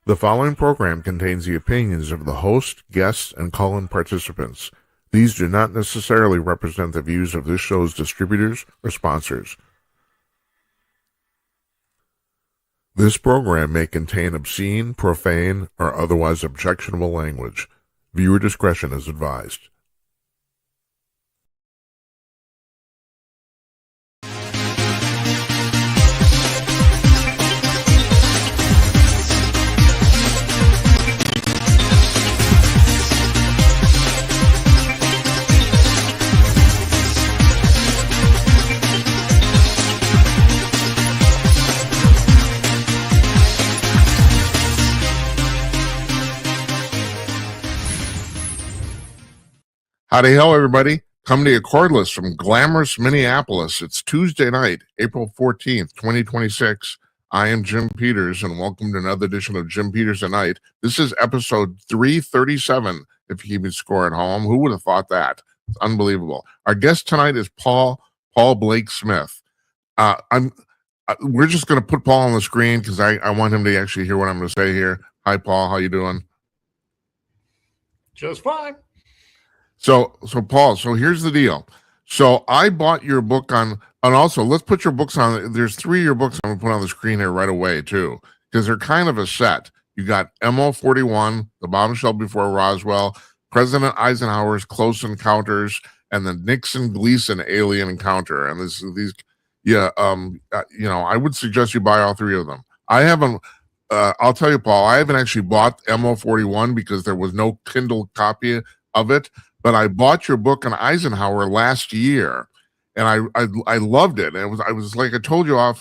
The following program contains the opinions of the host, guests, and call-in participants. These do not necessarily represent the views of this show's distributors or sponsors. This program may contain obscene, profane, or otherwise objectionable language. Viewer discretion is advised. Howdy ho, everybody. Coming to you cordless from glamorous Minneapolis. It's Tuesday night, April 14th, 2026. I am Jim Peters, and welcome to another edition of Jim Peters at Night. This is episode 337, if you keep score at home. Who would have thought that? It's unbelievable. Our guest tonight is Paul Blake Smith. We're just going to put Paul on the screen because I want him to actually hear what I'm going to say here. Hi, Paul. How you doing? Just fine. So Paul, so here's the deal. So I bought your book on, and also let's put your books on. There's three of your books I'm going to put on the screen here right away too, because they're kind of a set. You got MO41, The Bombshell Before Roswell, President Eisenhower's Close Encounters, and the Nixon Gleason Alien Encounter. And I would suggest you buy all three of them. I haven't. I'll tell you, Paul, I haven't actually bought MO41 because there was no Kindle copy of it. But I bought your book on Eisenhower last year, and I loved it. And I was like I told you off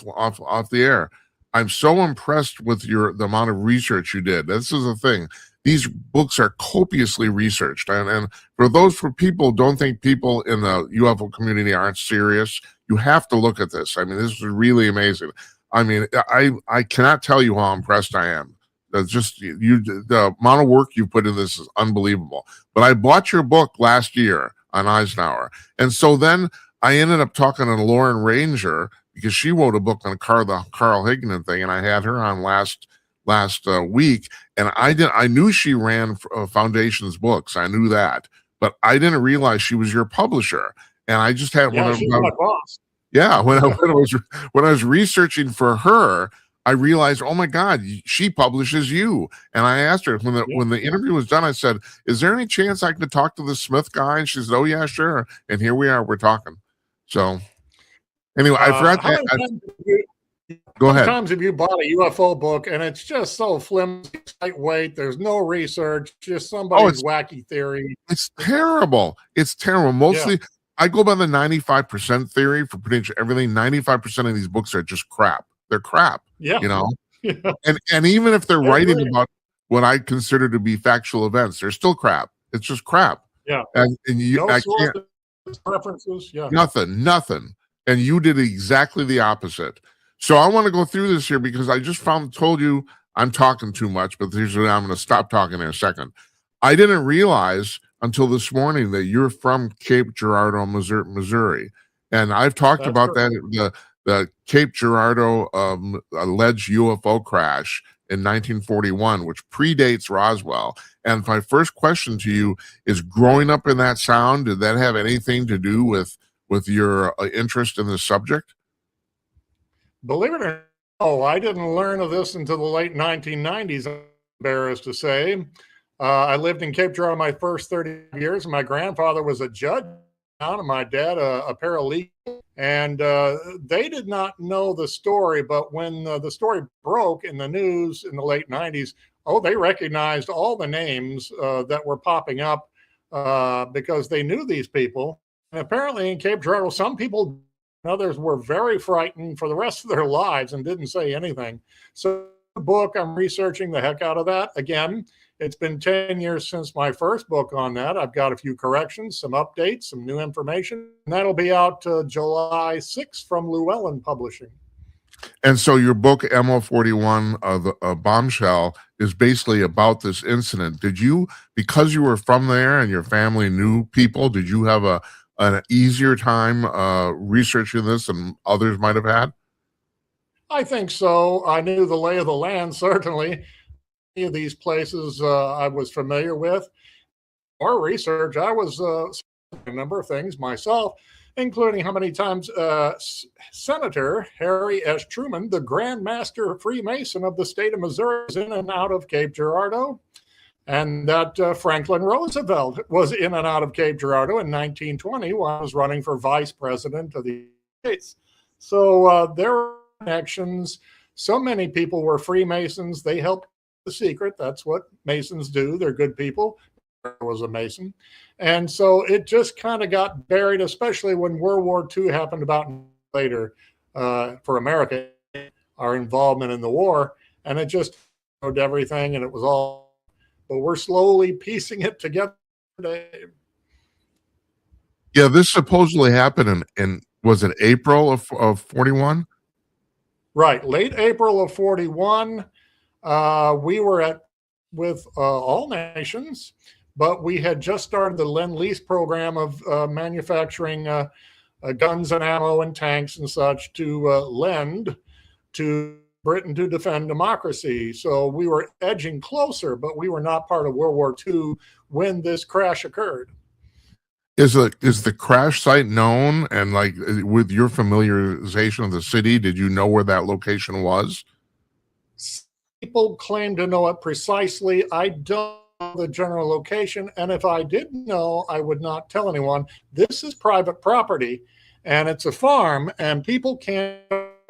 the air. I'm so impressed with the amount of research you did. This is the thing. These books are copiously researched, and for people don't think people in the UFO community aren't serious. You have to look at this. I mean, this is really amazing. I mean, I cannot tell you how impressed I am. The amount of work you put in this is unbelievable. But I bought your book last year on Eisenhower. And so then I ended up talking to Lauren Ranger because she wrote a book on the Carl Hignan thing, and I had her on last week. And I knew she ran Foundation's books. I knew that. But I didn't realize she was your publisher. And I just had she's my boss. Yeah, when I was researching for her, I realized, oh my God, she publishes you. And I asked her when the interview was done, I said, is there any chance I could talk to the Smith guy? And she said, oh yeah, sure. And here we are, we're talking. So anyway, I forgot go ahead. How many times have you bought a UFO book and it's just so flimsy, lightweight, there's no research, just somebody's wacky theory. It's terrible. It's terrible. Mostly I go by the 95% theory for pretty much everything. 95% of these books are just crap. They're crap. Yeah. You know? Yeah. And even if they're writing about what I consider to be factual events, they're still crap. It's just crap. Yeah. And I can't references. Yeah. Nothing. And you did exactly the opposite. So I want to go through this here because I just told you I'm talking too much, but I'm going to stop talking in a second. I didn't realize until this morning that you're from Cape Girardeau, Missouri. And I've talked about that. The Cape Girardeau alleged UFO crash in 1941, which predates Roswell. And my first question to you is, growing up in that sound, did that have anything to do with your interest in the subject? Believe it or not, I didn't learn of this until the late 1990s, I'm embarrassed to say. I lived in Cape Girardeau my first 30 years, and my grandfather was a judge and my dad a paralegal, and they did not know the story. But when the story broke in the news in the late 90s, they recognized all the names that were popping up because they knew these people. And apparently in Cape Girardeau, some people, others were very frightened for the rest of their lives and didn't say anything. So the book, I'm researching the heck out of that. Again, it's been 10 years since my first book on that. I've got a few corrections, some updates, some new information. And that'll be out July 6th from Llewellyn Publishing. And so your book, MO41, the Bombshell, is basically about this incident. Did you, because you were from there and your family knew people, did you have an easier time researching this than others might have had? I think so. I knew the lay of the land, certainly. Any of these places I was familiar with. More research, I was a number of things myself, including how many times Senator Harry S. Truman, the Grand Master Freemason of the state of Missouri, was in and out of Cape Girardeau, and that Franklin Roosevelt was in and out of Cape Girardeau in 1920 while he was running for vice president of the United States. So there were connections. So many people were Freemasons. They helped the secret. That's what Masons do. They're good people. Was a Mason. And so it just kind of got buried, especially when World War II happened about later for America, our involvement in the war. And it just showed everything, and it was all, but we're slowly piecing it together today. Yeah, this supposedly happened in was it April of 41? Right, late April of 41. We were with All Nations, but we had just started the Lend-Lease program of manufacturing guns and ammo and tanks and such to lend to Britain to defend democracy. So we were edging closer, but we were not part of World War II when this crash occurred. Is the crash site known? And like with your familiarization of the city, did you know where that location was? People claim to know it precisely. I don't know the general location, and if I did know, I would not tell anyone. This is private property, and it's a farm, and people can't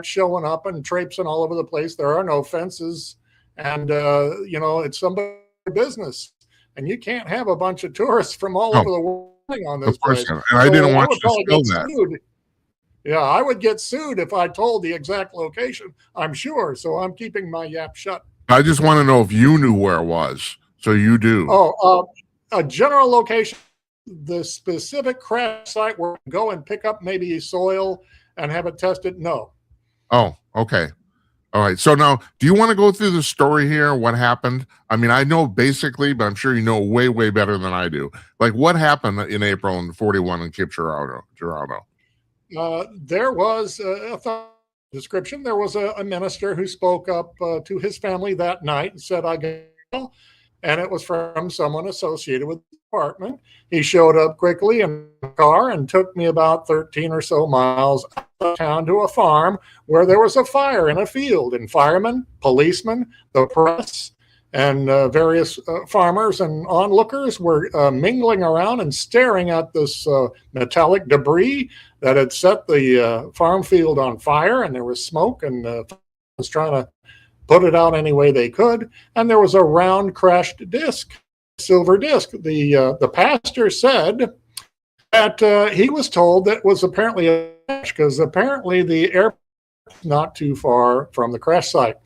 showing up and traipsing all over the place. There are no fences, and it's somebody's business, and you can't have a bunch of tourists from all over the world on this place. And I didn't want you to spill that. Sued. Yeah, I would get sued if I told the exact location, I'm sure. So I'm keeping my yap shut. I just want to know if you knew where it was. So you do. A general location, the specific crash site where we go and pick up maybe soil and have it tested? No. Oh, okay. All right. So now, do you want to go through the story here? What happened? I mean, I know basically, but I'm sure you know way, way better than I do. Like what happened in April in 41 in Cape Girardeau? There was a description. There was a minister who spoke up to his family that night and said, I go, and it was from someone associated with the department. He showed up quickly in a car and took me about 13 or so miles out of town to a farm where there was a fire in a field, and firemen, policemen, the press, and various farmers and onlookers were mingling around and staring at this metallic debris that had set the farm field on fire, and there was smoke, and was trying to put it out any way they could. And there was a round crashed disc, silver disc. The pastor said that he was told that was apparently a crash, because apparently the airport was not too far from the crash site.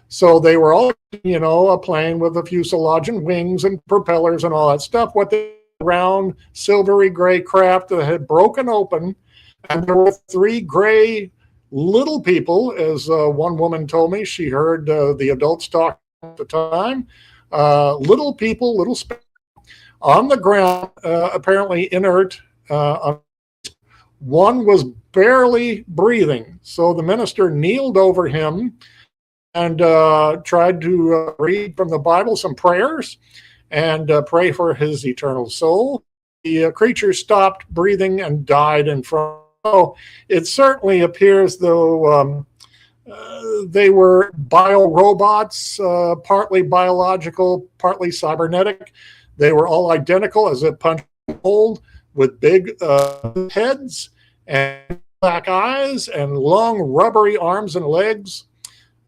So they were all, a plane with a fuselage and wings and propellers and all that stuff. What the round silvery gray craft that had broken open, and there were three gray little people, as one woman told me. She heard the adults talk at the time. Little people, little on the ground, apparently inert. One was barely breathing. So the minister kneeled over him and tried to read from the Bible some prayers and pray for his eternal soul. The creature stopped breathing and died in front. So it certainly appears though they were bio-robots, partly biological, partly cybernetic. They were all identical as a punch mold with big heads and black eyes and long rubbery arms and legs,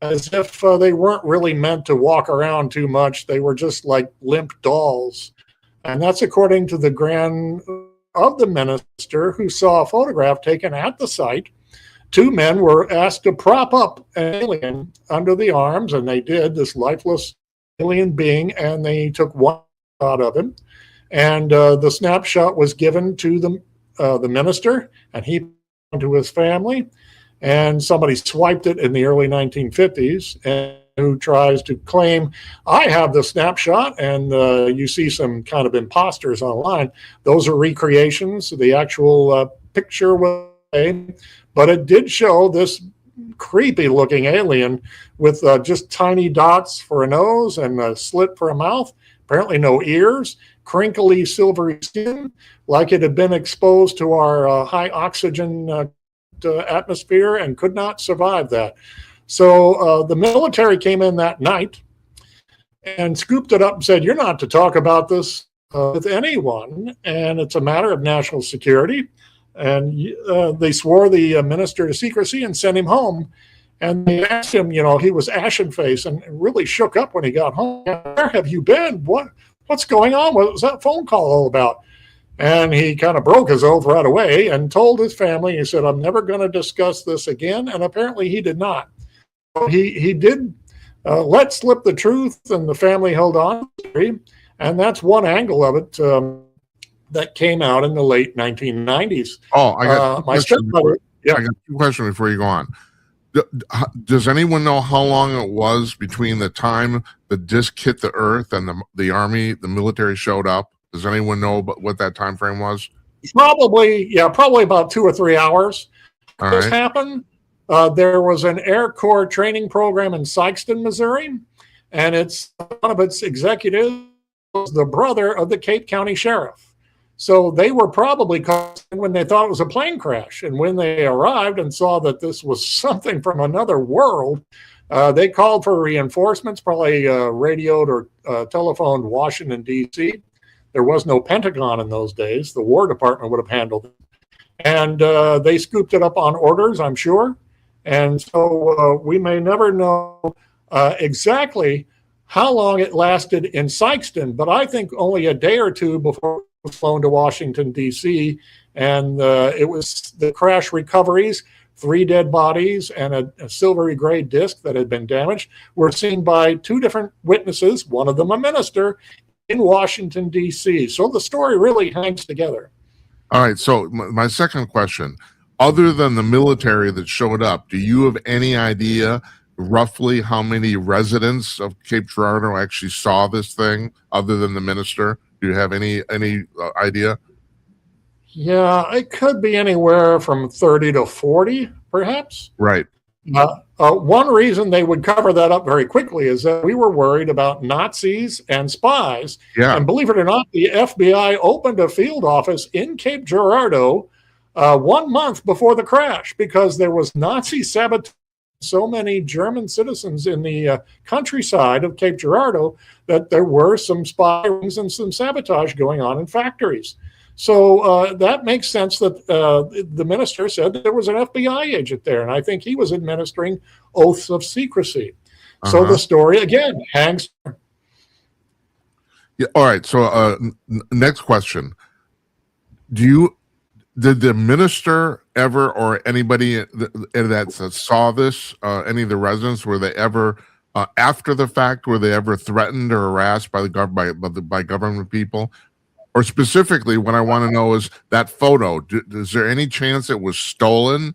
as if they weren't really meant to walk around too much. They were just like limp dolls. And that's according to the grand of the minister, who saw a photograph taken at the site. Two men were asked to prop up an alien under the arms, and they did, this lifeless alien being, and they took one shot of him. And the snapshot was given to the minister, and he to his family. And somebody swiped it in the early 1950s, and who tries to claim, I have the snapshot, and you see some kind of imposters online. Those are recreations. The actual picture was made, but it did show this creepy looking alien with just tiny dots for a nose and a slit for a mouth, apparently no ears, crinkly silvery skin, like it had been exposed to our high oxygen atmosphere and could not survive that. So the military came in that night and scooped it up and said, "You're not to talk about this with anyone, and it's a matter of national security." And they swore the minister to secrecy and sent him home. And they asked him, he was ashen face and really shook up when he got home. "Where have you been? What's going on? What was that phone call all about?" And he kind of broke his oath right away and told his family, he said, "I'm never going to discuss this again." And apparently he did not. He did let slip the truth, and the family held on. And that's one angle of it that came out in the late 1990s. Oh, I got my stepmother. Yeah. I got two questions before you go on. Does anyone know how long it was between the time the disc hit the Earth and the army, the military showed up? Does anyone know what that time frame was? Probably about 2 or 3 hours. All This right. happened. There was an Air Corps training program in Sikeston, Missouri, and one of its executives was the brother of the Cape County sheriff. So they were probably caught when they thought it was a plane crash. And when they arrived and saw that this was something from another world, they called for reinforcements, probably radioed or telephoned Washington, D.C. There was no Pentagon in those days. The War Department would have handled it. And they scooped it up on orders, I'm sure. And so we may never know exactly how long it lasted in Sikeston, but I think only a day or two before it was flown to Washington, D.C. And it was the crash recoveries, 3 dead bodies and a silvery gray disc that had been damaged were seen by 2 different witnesses, one of them a minister, in Washington, D.C. So the story really hangs together. All right. So my second question, other than the military that showed up, do you have any idea roughly how many residents of Cape Girardeau actually saw this thing other than the minister? Do you have any idea? Yeah, it could be anywhere from 30 to 40, perhaps. Right. One reason they would cover that up very quickly is that we were worried about Nazis and spies. Yeah. And believe it or not, the FBI opened a field office in Cape Girardeau 1 month before the crash because there was Nazi sabotage. So many German citizens in the countryside of Cape Girardeau that there were some spy rings and some sabotage going on in factories. So that makes sense that the minister said that there was an FBI agent there, and I think he was administering oaths of secrecy. So the story, again, hangs. Yeah. All right. So next question. Did the minister ever, or anybody that saw this, any of the residents, were they ever, after the fact, were they ever threatened or harassed by by government people? Or specifically, what I want to know is that photo. Is there any chance it was stolen?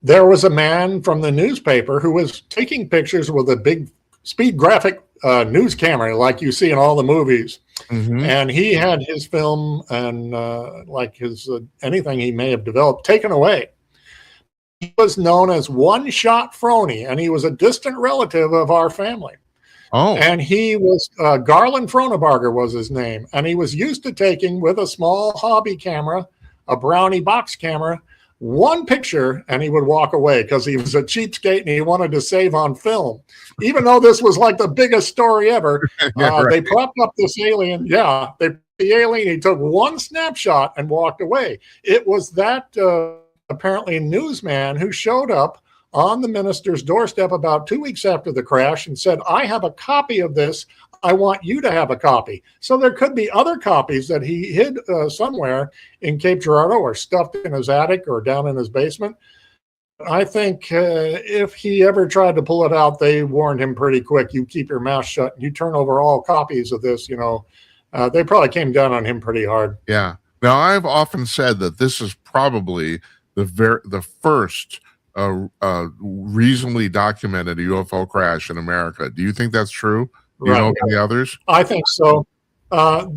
There was a man from the newspaper who was taking pictures with a big speed graphic news camera like you see in all the movies. Mm-hmm. And he had his film and like his anything he may have developed taken away. He was known as One Shot Froney, and he was a distant relative of our family. Oh. And he was Garland Fronebarger was his name, and he was used to taking with a small hobby camera, a Brownie box camera, one picture, and he would walk away because he was a cheapskate and he wanted to save on film. Even though this was like the biggest story ever, right. They propped up this alien. Yeah, the alien. He took one snapshot and walked away. It was that apparently newsman who showed up on the minister's doorstep about 2 weeks after the crash and said, "I have a copy of this. I want you to have a copy." So there could be other copies that he hid somewhere in Cape Girardeau or stuffed in his attic or down in his basement. I think if he ever tried to pull it out, they warned him pretty quick. You keep your mouth shut. You turn over all copies of this, they probably came down on him pretty hard. Yeah. Now, I've often said that this is probably the first reasonably documented UFO crash in America. Do you think that's true? Do you know of any others? I think so.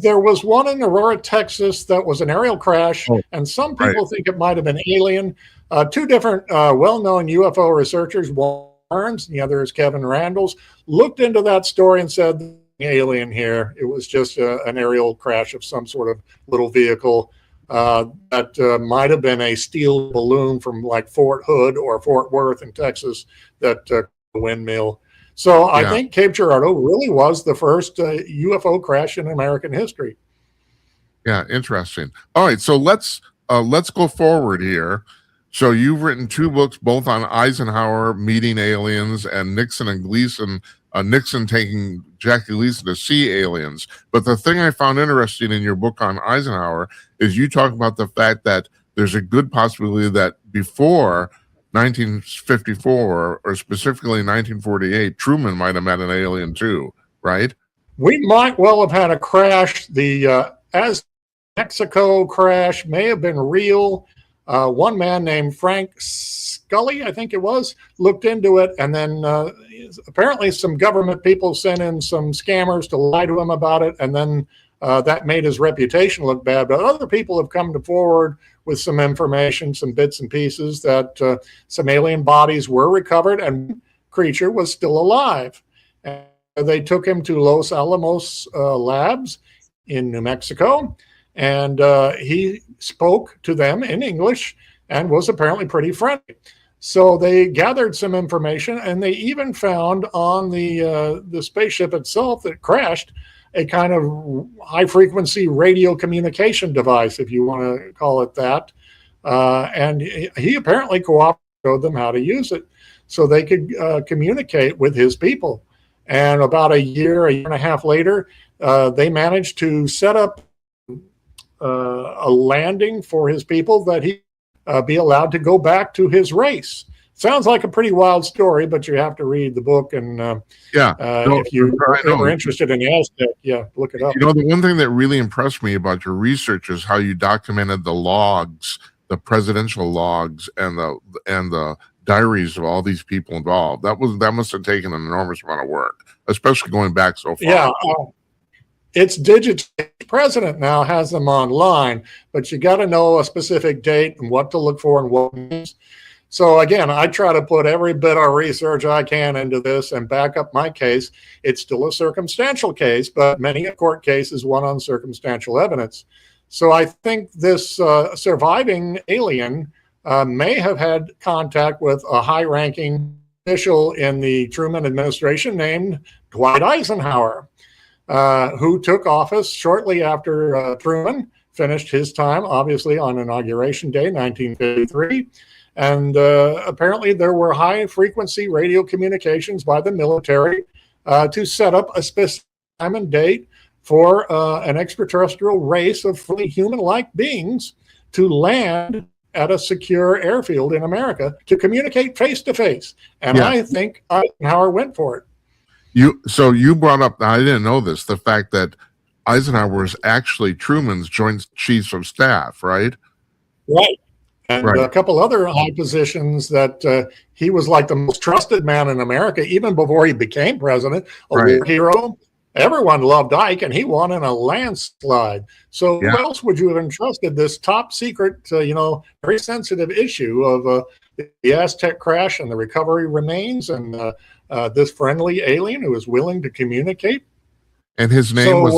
There was one in Aurora, Texas that was an aerial crash, Oh, and some right. people think it might have been alien. Two different well-known UFO researchers, one Burns and the other is Kevin Randles, looked into that story and said, alien here. It was just an aerial crash of some sort of little vehicle that might have been a steel balloon from like Fort Hood or Fort Worth in Texas that windmill. So I think Cape Girardeau really was the first UFO crash in American history. Yeah, interesting. All right, so let's go forward here. So you've written two books, both on Eisenhower meeting aliens and Nixon and Gleason. Nixon taking Jackie Gleason to see aliens. But the thing I found interesting in your book on Eisenhower is you talk about the fact that there's a good possibility that before 1954 or specifically 1948, Truman might have met an alien too, right? We might well have had a crash. The as Mexico crash may have been real. One man named Frank Scully, I think it was, looked into it, and then apparently some government people sent in some scammers to lie to him about it, and then that made his reputation look bad. But other people have come forward with some information, some bits and pieces that some alien bodies were recovered and creature was still alive. And they took him to Los Alamos labs in New Mexico, and he spoke to them in English and was apparently pretty friendly. So they gathered some information, and they even found on the spaceship itself that crashed a kind of high-frequency radio communication device, if you want to call it that. And he apparently cooperated, showed them how to use it so they could communicate with his people. And about a year and a half later, they managed to set up a landing for his people that he be allowed to go back to his race. Sounds like a pretty wild story, but you have to read the book. And if you're ever interested in the Aztec, look it up. You know, the one thing that really impressed me about your research is how you documented the logs, the presidential logs, and the diaries of all these people involved. That must have taken an enormous amount of work, especially going back so far. Yeah. It's digital. The president now has them online, but you got to know a specific date and what to look for and what means. So again, I try to put every bit of research I can into this and back up my case. It's still a circumstantial case, but many a court case is won on circumstantial evidence. So I think this surviving alien may have had contact with a high-ranking official in the Truman administration named Dwight Eisenhower, who took office shortly after Truman finished his time, obviously on Inauguration Day, 1953. And apparently there were high-frequency radio communications by the military to set up a specific time and date for an extraterrestrial race of fully human-like beings to land at a secure airfield in America to communicate face-to-face. And I think Eisenhower went for it. So you brought up, I didn't know this, the fact that Eisenhower was actually Truman's Joint Chiefs of Staff, right? Right. And a couple other high positions that he was like the most trusted man in America, even before he became president, a war hero. Everyone loved Ike, and he won in a landslide. So who else would you have entrusted this top secret, very sensitive issue of the Aztec crash and the recovery remains and this friendly alien who is willing to communicate? And his name was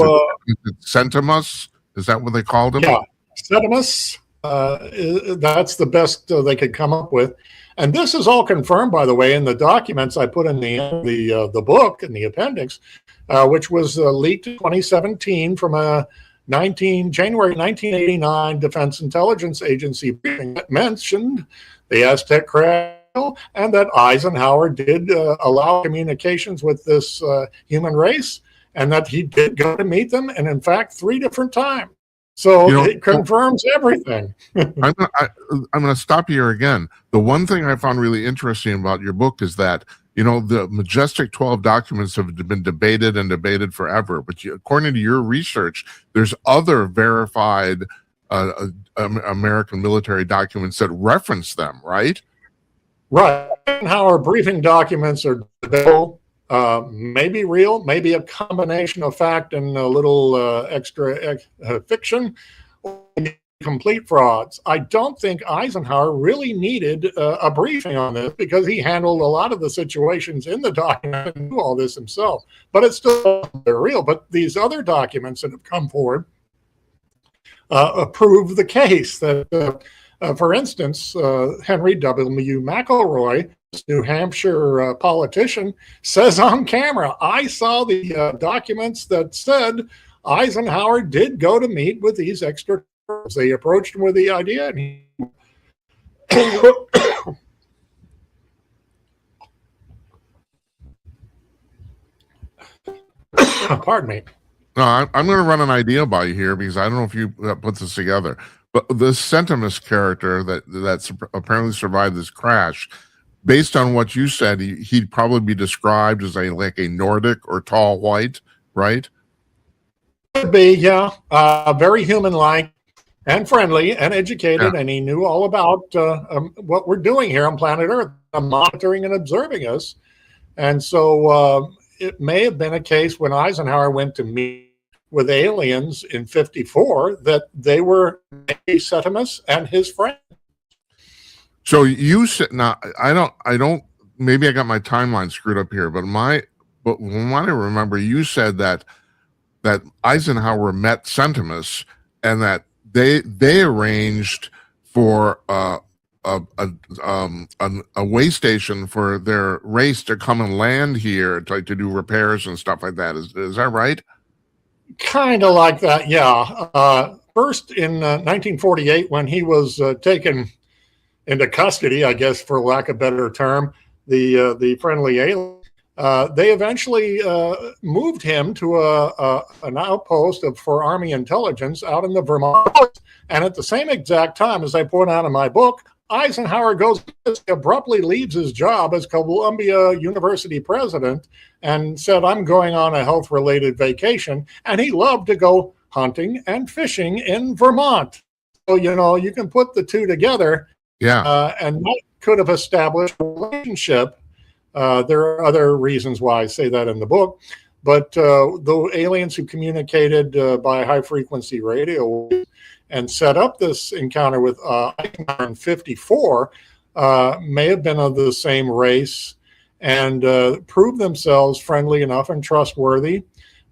Centimus? Is that what they called him? Yeah, Centimus. That's the best they could come up with. And this is all confirmed, by the way, in the documents I put in the book, in the appendix, which was leaked in 2017 from a January 1989 Defense Intelligence Agency briefing that mentioned the Aztec crash and that Eisenhower did allow communications with this human race and that he did go to meet them, and in fact, 3 different times. So it confirms everything. I'm going to stop you here again. The one thing I found really interesting about your book is that, the Majestic 12 documents have been debated and debated forever. But according to your research, there's other verified American military documents that reference them, right? Right. Eisenhower briefing documents are debatable. maybe real, maybe a combination of fact and a little extra fiction, or complete frauds. I don't think Eisenhower really needed a briefing on this because he handled a lot of the situations in the document and knew all this himself. But it's still real. But these other documents that have come forward prove the case that, for instance, Henry W. McElroy, New Hampshire politician, says on camera, I saw the documents that said Eisenhower did go to meet with these extra. They approached him with the idea, and he pardon me. No, I'm going to run an idea by you here because I don't know if you put this together. But the Centimus character that's apparently survived this crash, based on what you said, he'd probably be described as a Nordic or tall white, right? Could be, yeah. Very human-like and friendly and educated, and he knew all about what we're doing here on planet Earth, monitoring and observing us. And so it may have been a case when Eisenhower went to meet with aliens in '54 that they were Septimus and his friend. So you said, now I don't. Maybe I got my timeline screwed up here, but from what I remember, you said that Eisenhower met Centimus and that they arranged for a way station for their race to come and land here to do repairs and stuff like that. Is that right? Kind of like that, yeah. First in 1948, when he was taken into custody, I guess for lack of a better term, the friendly alien, they eventually moved him to an outpost for Army intelligence out in the Vermont. And at the same exact time, as I point out in my book, Eisenhower abruptly leaves his job as Columbia University president and said, I'm going on a health-related vacation. And he loved to go hunting and fishing in Vermont. So, you can put the two together. Yeah. And that could have established a relationship. There are other reasons why I say that in the book. But the aliens who communicated by high-frequency radio and set up this encounter with Eisenhower in '54 may have been of the same race and proved themselves friendly enough and trustworthy.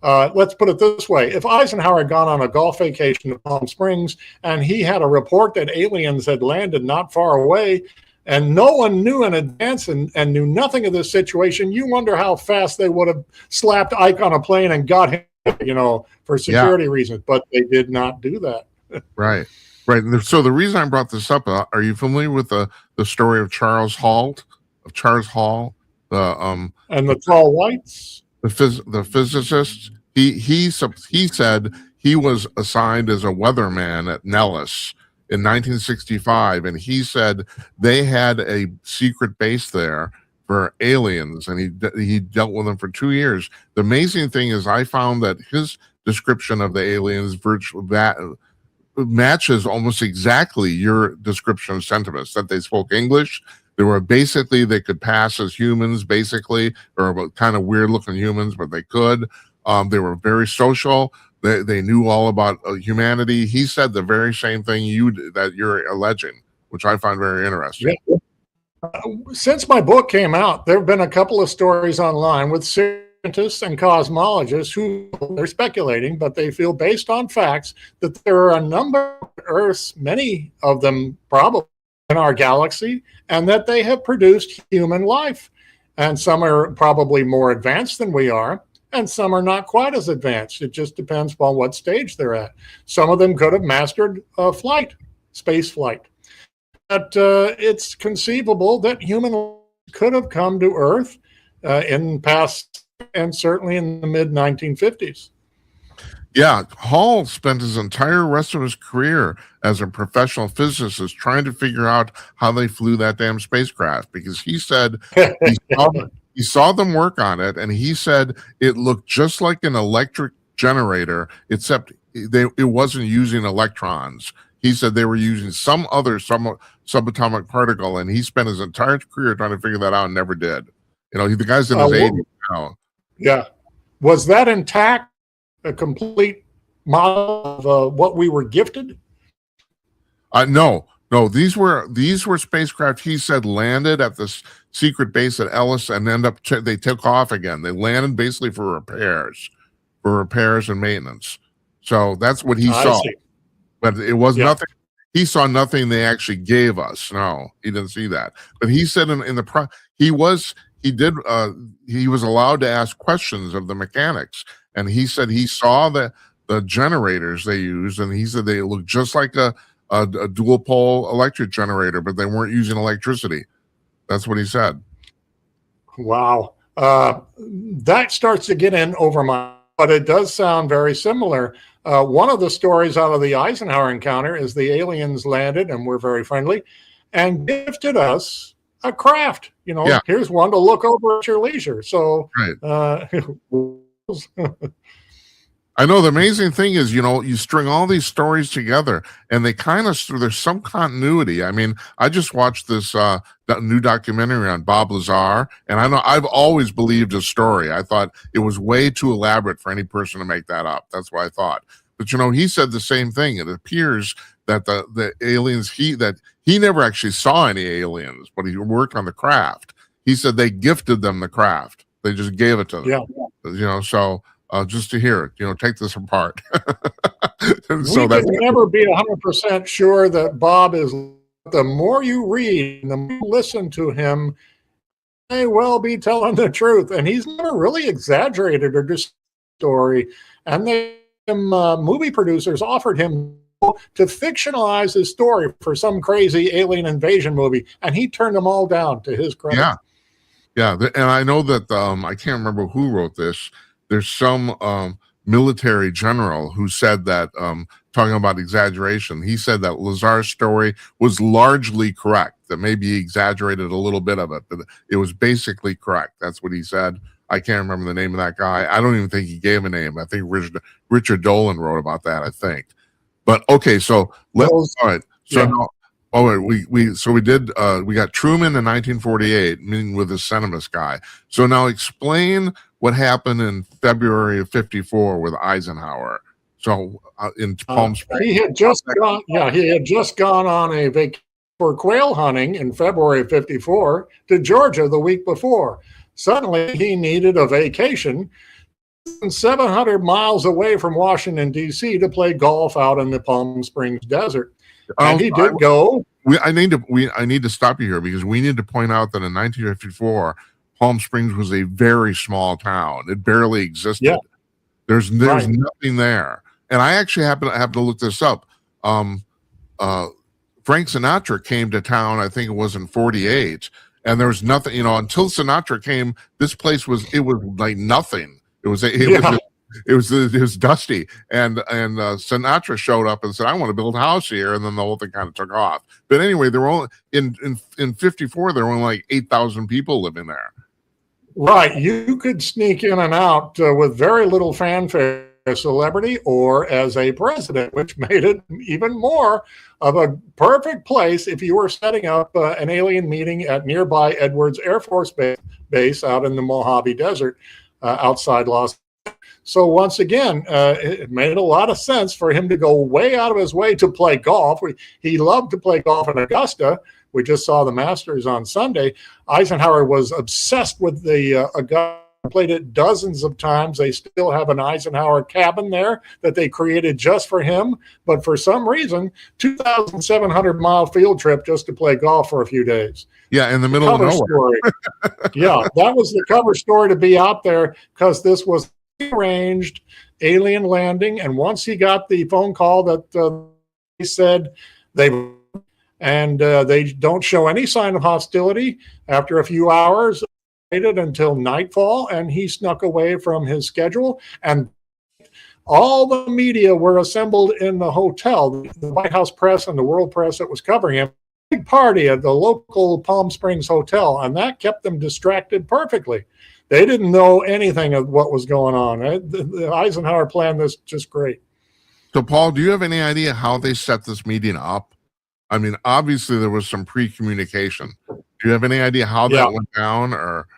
Let's put it this way. If Eisenhower had gone on a golf vacation to Palm Springs and he had a report that aliens had landed not far away and no one knew in advance and knew nothing of this situation, you wonder how fast they would have slapped Ike on a plane and got him, for security reasons. But they did not do that. Right. So the reason I brought this up, are you familiar with the story of Charles Hall, and the tall whites, the physicist? He said he was assigned as a weatherman at Nellis in 1965, and he said they had a secret base there for aliens, and he dealt with them for 2 years. The amazing thing is, I found that his description of the aliens matches almost exactly your description of Centimus, that they spoke English. They could pass as humans, basically, or kind of weird looking humans, but they could. They were very social. They knew all about humanity. He said the very same thing that you're alleging, which I find very interesting. Yeah. Since my book came out, there have been a couple of stories online with scientists and cosmologists who they're speculating, but they feel based on facts that there are a number of Earths, many of them probably in our galaxy, and that they have produced human life. And some are probably more advanced than we are, and some are not quite as advanced. It just depends upon what stage they're at. Some of them could have mastered space flight. But it's conceivable that humans could have come to Earth in past and certainly in the mid-1950s. Yeah, Hall spent his entire rest of his career as a professional physicist trying to figure out how they flew that damn spacecraft, because he said he saw them work on it, and he said it looked just like an electric generator, except it wasn't using electrons. He said they were using some other subatomic particle, and he spent his entire career trying to figure that out and never did. The guy's in his 80s No. Yeah. Was that intact? A complete model of what we were gifted? No. These were spacecraft. He said landed at this secret base at Ellis and they took off again. They landed basically for repairs and maintenance. So that's what he saw. See. But it was nothing. He saw nothing they actually gave us. No, he didn't see that. But he said he was allowed to ask questions of the mechanics, and he said he saw the generators they used, and he said they looked just like a dual pole electric generator, but they weren't using electricity. That's what he said. Wow. That starts to get in over my, but it does sound very similar. One of the stories out of the Eisenhower encounter is the aliens landed and were very friendly and gifted us a craft. Here's one to look over at your leisure. So, right. I know the amazing thing is, you string all these stories together and they there's some continuity. I mean, I just watched this new documentary on Bob Lazar, and I know I've always believed his story. I thought it was way too elaborate for any person to make that up. That's what I thought. But, he said the same thing. It appears that the aliens, he never actually saw any aliens, but he worked on the craft. He said they gifted them the craft. They just gave it to them. Yeah. So just to hear it, take this apart. We can never be 100% sure that Bob is. The more you read, the more you listen to him, he may well be telling the truth. And he's never really exaggerated or just story. And movie producers offered him to fictionalize his story for some crazy alien invasion movie, and he turned them all down, to his credit. Yeah. And I know that I can't remember who wrote this. There's some military general who said that, talking about exaggeration, he said that Lazar's story was largely correct, that maybe he exaggerated a little bit of it, but it was basically correct. That's what he said. I can't remember the name of that guy. I don't even think he gave a name. I think Richard Dolan wrote about that, I think. But okay, so all right. So now, we got Truman in 1948 meeting with the Senimus guy. So now explain what happened in February of 54 with Eisenhower. So in Palm Springs, he had just gone on a vacation for quail hunting in February of 54 to Georgia the week before. Suddenly he needed a vacation 700 miles away from Washington, D.C. to play golf out in the Palm Springs desert. And he did go. I need to stop you here because we need to point out that in 1954, Palm Springs was a very small town. It barely existed. Yeah. There's nothing there. And I actually happen to look this up. Frank Sinatra came to town, I think it was in 48, and there was nothing, until Sinatra came, this place was like nothing. It was dusty, and Sinatra showed up and said, "I want to build a house here," and then the whole thing kind of took off. But anyway, there were only in 54 there were only like 8,000 people living there. Right, you could sneak in and out with very little fanfare, a celebrity or as a president, which made it even more of a perfect place if you were setting up an alien meeting at nearby Edwards Air Force base out in the Mojave Desert outside Los Angeles. So once again, it made a lot of sense for him to go way out of his way to play golf. He loved to play golf in Augusta. We just saw the Masters on Sunday. Eisenhower was obsessed with the Augusta, played it dozens of times. They still have an Eisenhower cabin there that they created just for him. But for some reason, 2,700-mile field trip just to play golf for a few days. Yeah, in the middle of nowhere. Yeah, that was the cover story to be out there because this was arranged alien landing. And once he got the phone call that he said they don't show any sign of hostility, after a few hours, waited until nightfall, and he snuck away from his schedule. And all the media were assembled in the hotel, the White House press and the world press that was covering him. Big party at the local Palm Springs hotel, and that kept them distracted perfectly. They didn't know anything of what was going on. The Eisenhower planned this just great. So, Paul, do you have any idea how they set this meeting up? I mean, obviously there was some pre-communication. Do you have any idea how that went down? Or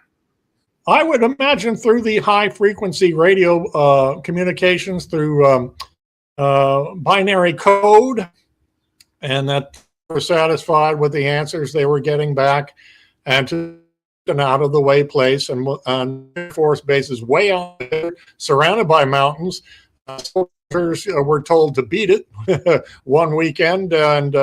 I would imagine through the high frequency radio communications through binary code, and that they were satisfied with the answers they were getting back, and to an out of the way place, and Air Force bases way out there, surrounded by mountains. Soldiers were told to beat it one weekend and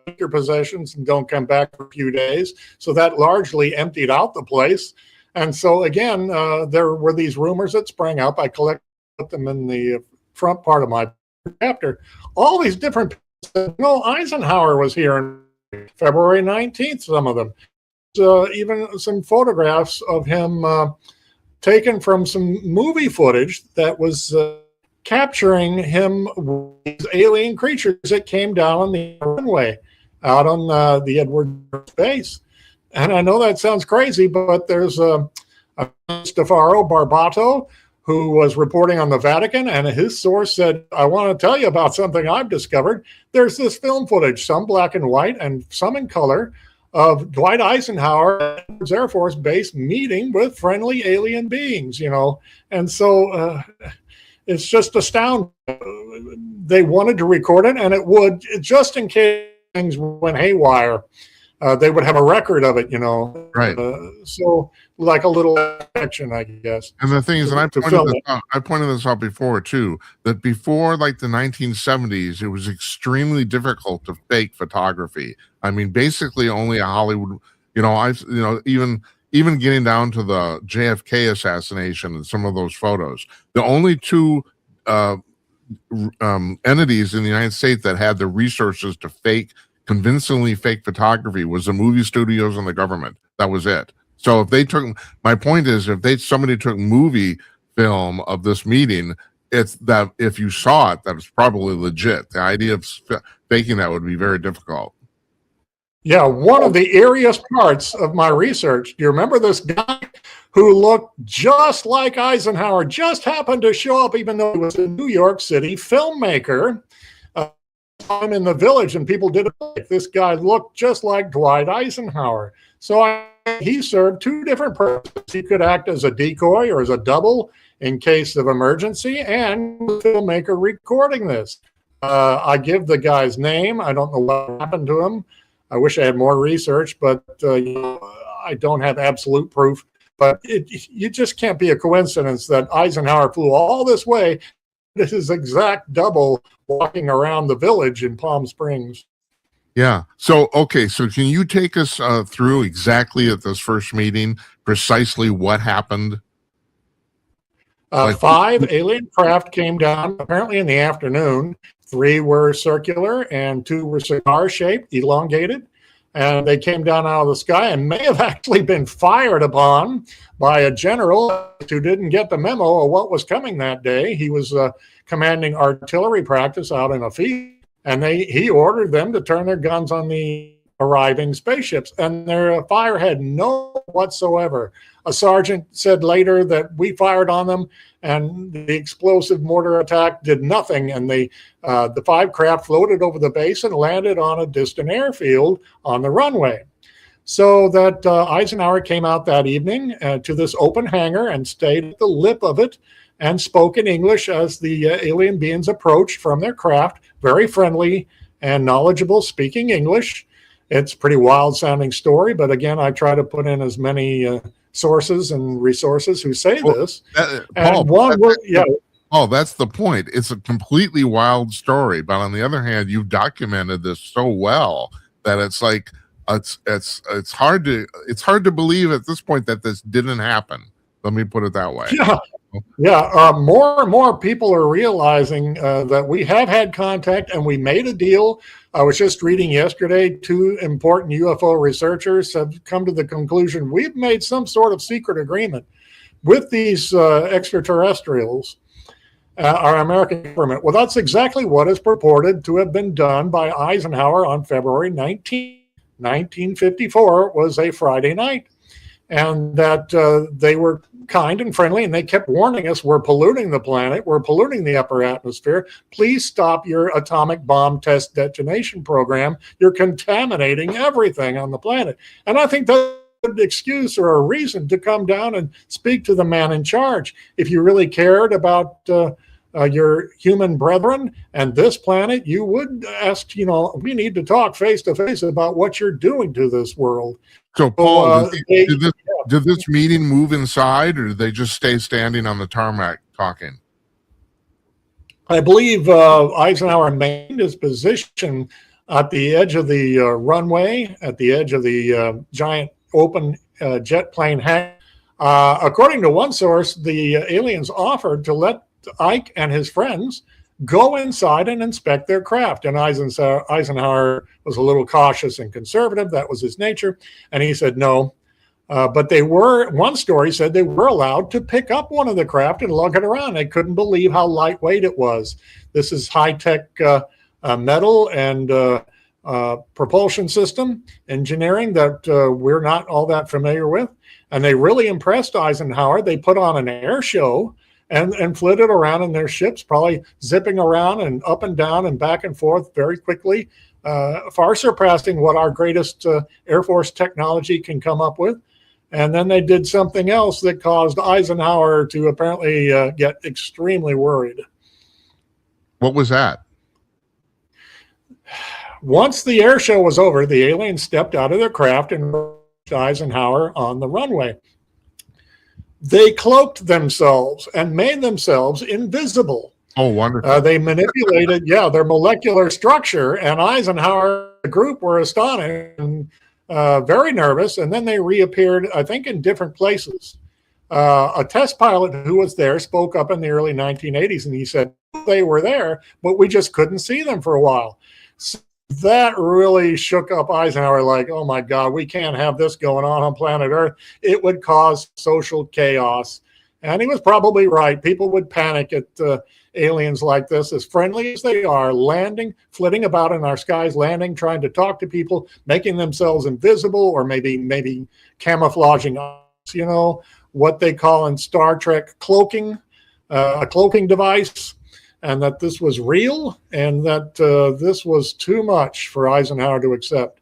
take your possessions and don't come back for a few days. So that largely emptied out the place. And so again, there were these rumors that sprang up. I collected them in the front part of my chapter. All these different people said, Eisenhower was here on February 19th, some of them. Even some photographs of him taken from some movie footage that was capturing him with alien creatures that came down on the runway out on the Edwards base. And I know that sounds crazy, but there's Stefano Barbato, who was reporting on the Vatican, and his source said, I want to tell you about something I've discovered. There's this film footage, some black and white and some in color, of Dwight Eisenhower at Homestead Air Force Base meeting with friendly alien beings, And so it's just astounding. They wanted to record it, and it would, just in case things went haywire, they would have a record of it, Right. So like a little action, I guess. And the thing is, and I pointed this out before too, that before like the 1970s, it was extremely difficult to fake photography. I mean, basically only a Hollywood, even getting down to the JFK assassination and some of those photos, the only two entities in the United States that had the resources to convincingly fake photography was the movie studios and the government. That was it. So if they took, my point is, if somebody took movie film of this meeting, it's that if you saw it, that was probably legit. The idea of faking that would be very difficult. Yeah, one of the eeriest parts of my research, do you remember this guy who looked just like Eisenhower, just happened to show up even though he was a New York City filmmaker? I'm in the Village, and people did it like this guy looked just like Dwight Eisenhower. So he served two different purposes. He could act as a decoy or as a double in case of emergency, and the filmmaker recording this. I give the guy's name. I don't know what happened to him. I wish I had more research, but I don't have absolute proof. But you just can't be a coincidence that Eisenhower flew all this way. His exact double walking around the Village in Palm Springs. Yeah. So, okay. So can you take us through exactly at this first meeting, precisely what happened? 5 alien craft came down apparently in the afternoon. 3 were circular and 2 were cigar shaped, elongated. And they came down out of the sky and may have actually been fired upon by a general who didn't get the memo of what was coming that day. He was commanding artillery practice out in a field, and he ordered them to turn their guns on the arriving spaceships, and their fire had no whatsoever. A sergeant said later that we fired on them, and the explosive mortar attack did nothing, and the 5 craft floated over the base and landed on a distant airfield on the runway. So that Eisenhower came out that evening to this open hangar and stayed at the lip of it and spoke in English as the alien beings approached from their craft, very friendly and knowledgeable, speaking English. It's a pretty wild sounding story, but again, I try to put in as many sources and resources who say this. Oh, that's the point. It's a completely wild story, but on the other hand, you've documented this so well that it's like it's hard to believe at this point that this didn't happen. Let me put it that way. Yeah. More and more people are realizing that we have had contact and we made a deal. I was just reading yesterday, 2 important UFO researchers have come to the conclusion we've made some sort of secret agreement with these extraterrestrials, our American government. Well, that's exactly what is purported to have been done by Eisenhower on February 19, 1954. It was a Friday night. And that they were kind and friendly, and they kept warning us, we're polluting the planet, we're polluting the upper atmosphere. Please stop your atomic bomb test detonation program. You're contaminating everything on the planet. And I think that's good excuse or a reason to come down and speak to the man in charge. If you really cared about your human brethren and this planet, you would ask, we need to talk face to face about what you're doing to this world. So, Paul, did this meeting move inside, or did they just stay standing on the tarmac talking? I believe Eisenhower maintained his position at the edge of the runway, at the edge of the giant open jet plane hangar. According to one source, the aliens offered to let Ike and his friends go inside and inspect their craft. And Eisenhower was a little cautious and conservative. That was his nature. And he said no. But one story said they were allowed to pick up one of the craft and lug it around. They couldn't believe how lightweight it was. This is high-tech metal and propulsion system engineering that we're not all that familiar with. And they really impressed Eisenhower. They put on an air show and flitted around in their ships, probably zipping around and up and down and back and forth very quickly, far surpassing what our greatest Air Force technology can come up with. And then they did something else that caused Eisenhower to apparently get extremely worried. What was that? Once the air show was over, the aliens stepped out of their craft and reached Eisenhower on the runway. They cloaked themselves and made themselves invisible. Oh, wonderful. They manipulated, their molecular structure, and Eisenhower and the group were astonished and very nervous, and then they reappeared, I think, in different places. A test pilot who was there spoke up in the early 1980s, and he said they were there, but we just couldn't see them for a while. So that really shook up Eisenhower, like, oh my God, we can't have this going on planet Earth. It would cause social chaos. And he was probably right. People would panic at aliens like this, as friendly as they are, landing, flitting about in our skies, landing, trying to talk to people, making themselves invisible, or maybe camouflaging us, what they call in Star Trek cloaking, a cloaking device. And that this was real, and that this was too much for Eisenhower to accept.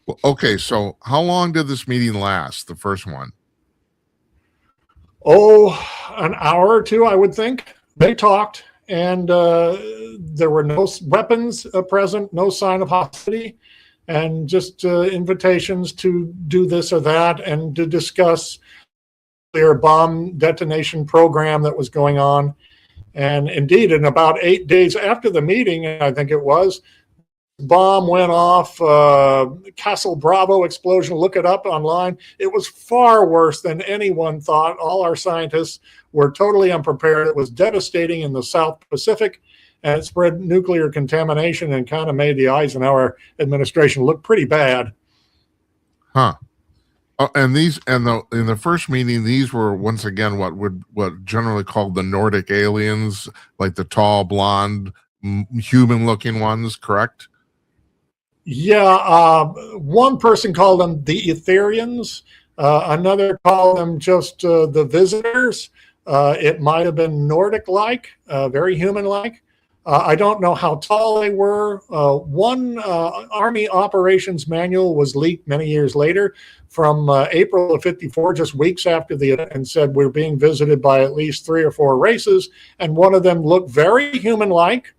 Well, okay, so how long did this meeting last, the first one? Oh, an hour or two, I would think. They talked, and there were no weapons present, no sign of hostility, and just invitations to do this or that and to discuss their bomb detonation program that was going on. And indeed, in about 8 days after the meeting, I think it was, bomb went off, Castle Bravo explosion. Look it up online. It was far worse than anyone thought. All our scientists were totally unprepared. It was devastating in the South Pacific, and it spread nuclear contamination and kind of made the Eisenhower administration look pretty bad. Huh. And in the first meeting, these were once again what generally called the Nordic aliens, like the tall, blonde, human-looking ones, correct? Yeah, one person called them the Etherians. Another called them just the visitors. It might have been Nordic-like, very human-like. I don't know how tall they were. One Army operations manual was leaked many years later from April of '54, just weeks after the event, and said we're being visited by at least 3 or 4 races. And one of them looked very human-like,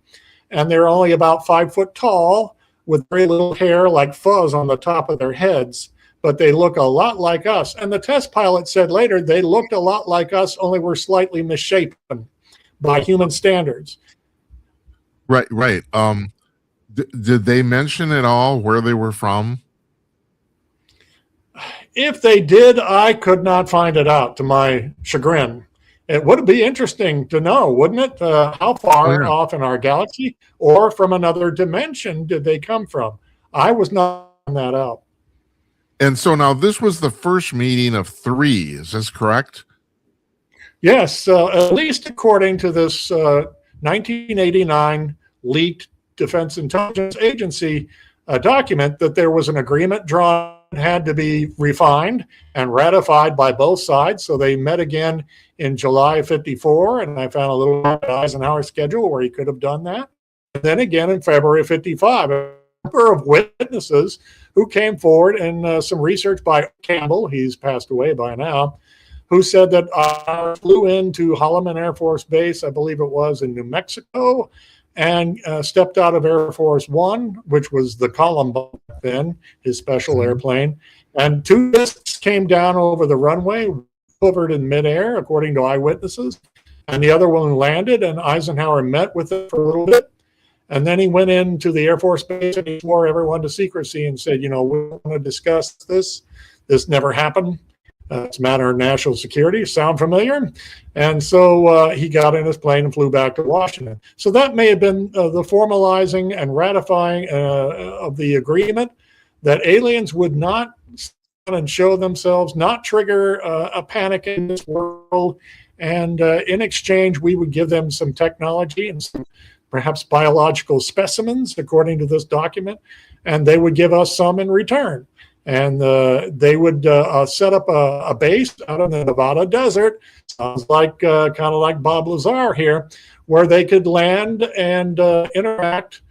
and they're only about 5 foot tall with very little hair like fuzz on the top of their heads. But they look a lot like us. And the test pilot said later they looked a lot like us, only were slightly misshapen by human standards. Right. Did they mention at all where they were from? If they did, I could not find it out, to my chagrin. It would be interesting to know, wouldn't it? How far off in our galaxy or from another dimension did they come from? I was not finding that out. And so now this was the first meeting of 3. Is this correct? Yes, at least according to this 1989 leaked Defense Intelligence Agency document, that there was an agreement drawn, had to be refined and ratified by both sides. So they met again in July of '54, and I found a little Eisenhower schedule where he could have done that. And then again in February of '55. number of witnesses who came forward, and some research by Campbell, he's passed away by now, who said that I flew into Holloman Air Force Base, I believe it was in New Mexico, and stepped out of Air Force One, which was the Columbine then, his special airplane, and 2 discs came down over the runway, hovered in midair, according to eyewitnesses, and the other one landed, and Eisenhower met with it for a little bit. And then he went into the Air Force Base and he swore everyone to secrecy and said, we want to discuss this. This never happened. It's a matter of national security. Sound familiar? And so he got in his plane and flew back to Washington. So that may have been the formalizing and ratifying of the agreement that aliens would not and show themselves, not trigger a panic in this world. And in exchange, we would give them some technology and some perhaps biological specimens, according to this document, and they would give us some in return. And they would set up a base out in the Nevada desert, sounds like kind of like Bob Lazar here, where they could land and interact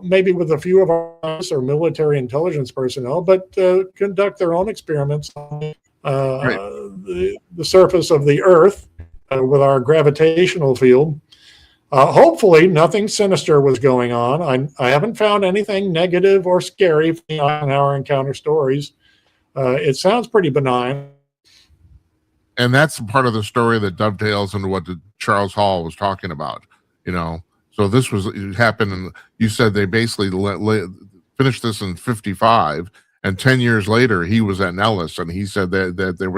maybe with a few of our or military intelligence personnel, but conduct their own experiments on the surface of the Earth with our gravitational field. Hopefully, nothing sinister was going on. I haven't found anything negative or scary from the Eisenhower encounter stories. It sounds pretty benign. And that's part of the story that dovetails into what Charles Hall was talking about. So this it happened, and you said they basically finished this in 1955, and 10 years later he was at Nellis, and he said that there